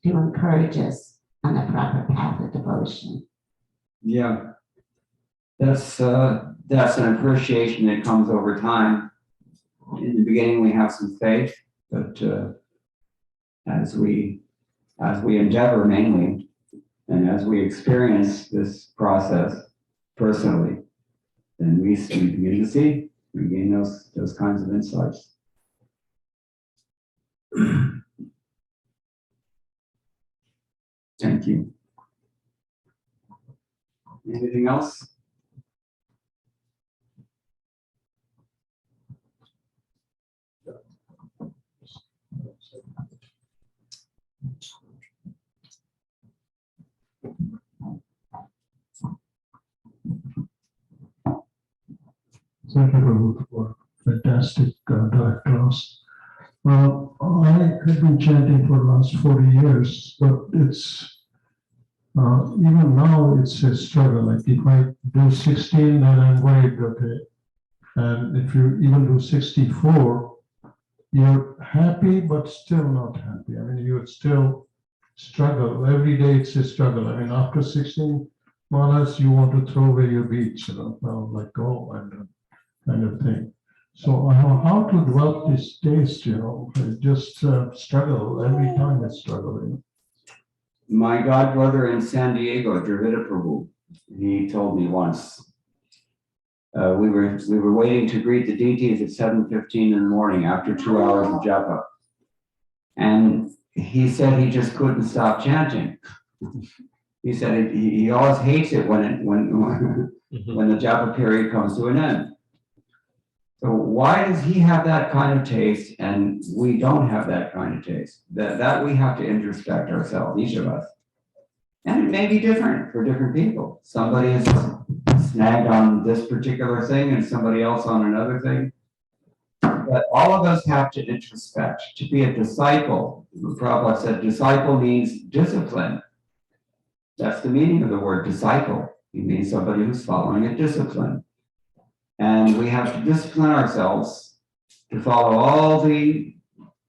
to encourage us on the proper path of devotion. Yeah, that's an appreciation that comes over time. In the beginning, we have some faith, but as we endeavor mainly, and as we experience this process personally, then we begin to see, we gain those kinds of insights. Thank you. Anything else? Thank you, Prabhu, for fantastic direct class. I have been chanting for the last 40 years, but it's even now it's a struggle. Like if I do 16, then I'm worried, okay. And if you even do 64, you're happy, but still not happy. I mean, you're still struggle. Every day it's a struggle. I mean, after 16 malas, you want to throw away your beads, like go and kind of thing. So how to develop this taste, just struggle every time it's struggle. My god brother in San Diego, Dravida Prabhu, he told me once, we were waiting to greet the deities at 7:15 in the morning after 2 hours of japa. And he said he just couldn't stop chanting. He said he always hates it when the japa period comes to an end. So why does he have that kind of taste and we don't have that kind of taste? That we have to introspect ourselves, each of us. And it may be different for different people. Somebody is snagged on this particular thing and somebody else on another thing. But all of us have to introspect. To be a disciple, Prabhupada said disciple means discipline. That's the meaning of the word disciple. It means somebody who's following a discipline. And we have to discipline ourselves to follow all the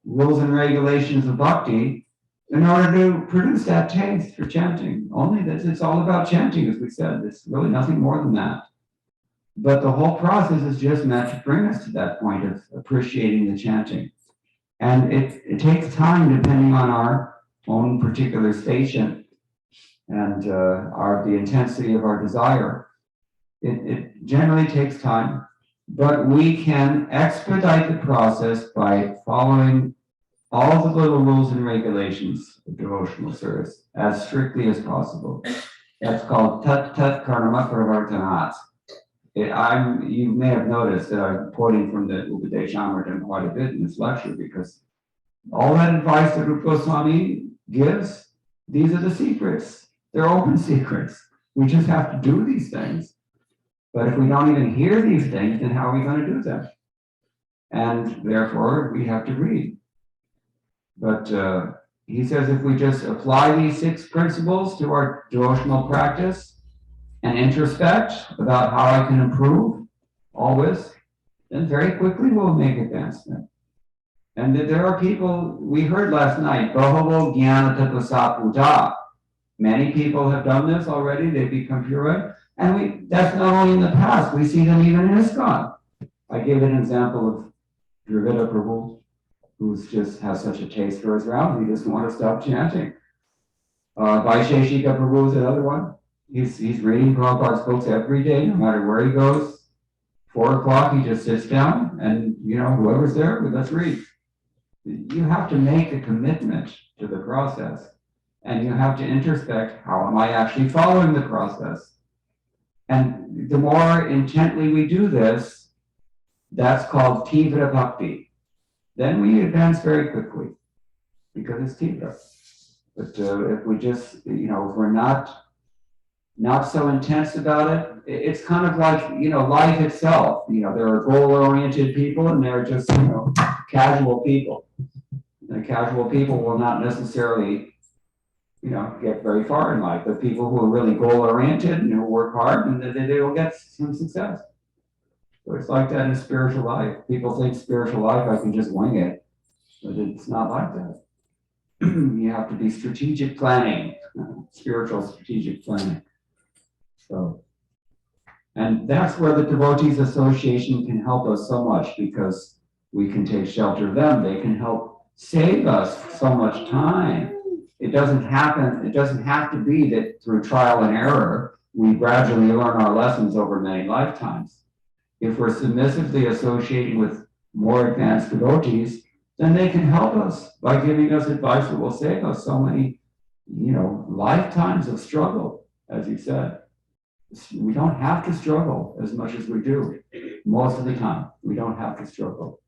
rules and regulations of bhakti in order to produce that taste for chanting. Only that it's all about chanting, as we said. It's really nothing more than that. But the whole process is just meant to bring us to that point of appreciating the chanting. And it takes time depending on our own particular station and the intensity of our desire. It generally takes time, but we can expedite the process by following all the little rules and regulations of devotional service as strictly as possible. That's called tat karma pravartanat. You may have noticed that I'm quoting from the Upadeshamritam quite a bit in this lecture because all that advice that Rupa Goswami gives, these are the secrets. They're open secrets. We just have to do these things. But if we don't even hear these things, then how are we going to do them? And therefore, we have to read. But he says if we just apply these 6 principles to our devotional practice and introspect about how I can improve always, then very quickly we'll make advancement. And there are people, we heard last night, Bahavo Jnana Tapasa Puja. Many people have done this already, they've become pure. And that's not only in the past, we see them even in ISKCON. I gave an example of Dravida Prabhu, who just has such a taste for his round, he doesn't want to stop chanting. Vaisheshika Prabhu is another one. He's reading Prabhupada's books every day, no matter where he goes. 4 o'clock, he just sits down and, whoever's there, let's read. You have to make a commitment to the process. And you have to introspect, how am I actually following the process? And the more intently we do this, that's called tivra bhakti. Then we advance very quickly because it's tivra. But if we just, if we're not so intense about it, it's kind of like, life itself. There are goal-oriented people and there are just, casual people. And casual people will not necessarily get very far in life, but people who are really goal-oriented and who work hard, and they will get some success. So it's like that in spiritual life. People think spiritual life, I can just wing it, but it's not like that. You have to be strategic planning, spiritual strategic planning. So, and that's where the Devotees Association can help us so much because we can take shelter of them. They can help save us so much time. It doesn't have to be that through trial and error, we gradually learn our lessons over many lifetimes. If we're submissively associating with more advanced devotees, then they can help us by giving us advice that will save us so many, lifetimes of struggle, as he said. We don't have to struggle as much as we do. Most of the time, we don't have to struggle.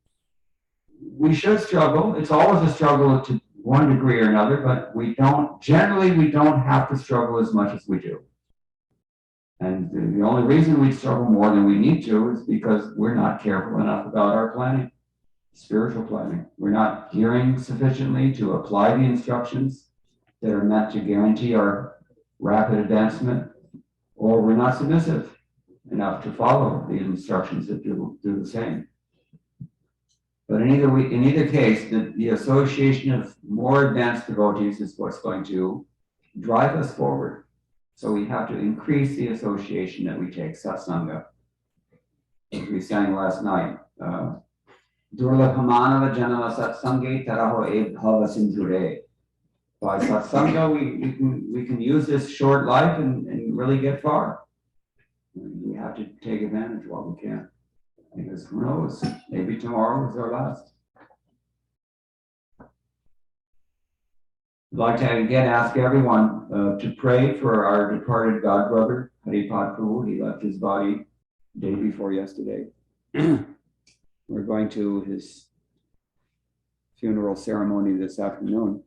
We should struggle. It's always a struggle to one degree or another, but we don't have to struggle as much as we do. And the only reason we struggle more than we need to is because we're not careful enough about our planning, spiritual planning. We're not hearing sufficiently to apply the instructions that are meant to guarantee our rapid advancement, or we're not submissive enough to follow these instructions that do the same. But in either case, the association of more advanced devotees is what's going to drive us forward. So we have to increase the association that we take, satsanga. As we sang last night, Durlabhamanava janama satsange taraho ebhava sindhure. By satsanga, we can use this short life and really get far. We have to take advantage while we can. Because who knows, maybe tomorrow is our last. I'd like to again ask everyone to pray for our departed godbrother, Haripad Prabhu. He left his body the day before yesterday. We're going to his funeral ceremony this afternoon.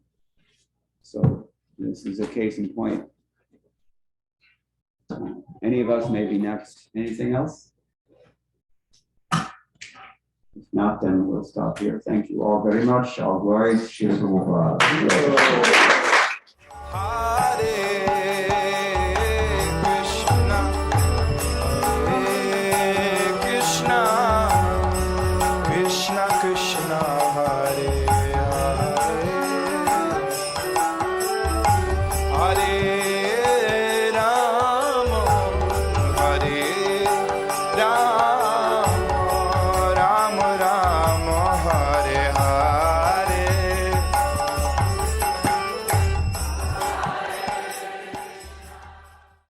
So this is a case in point. Any of us may be next. Anything else? If not, then we'll stop here. Thank you all very much. All glories. Shri Prabhupada.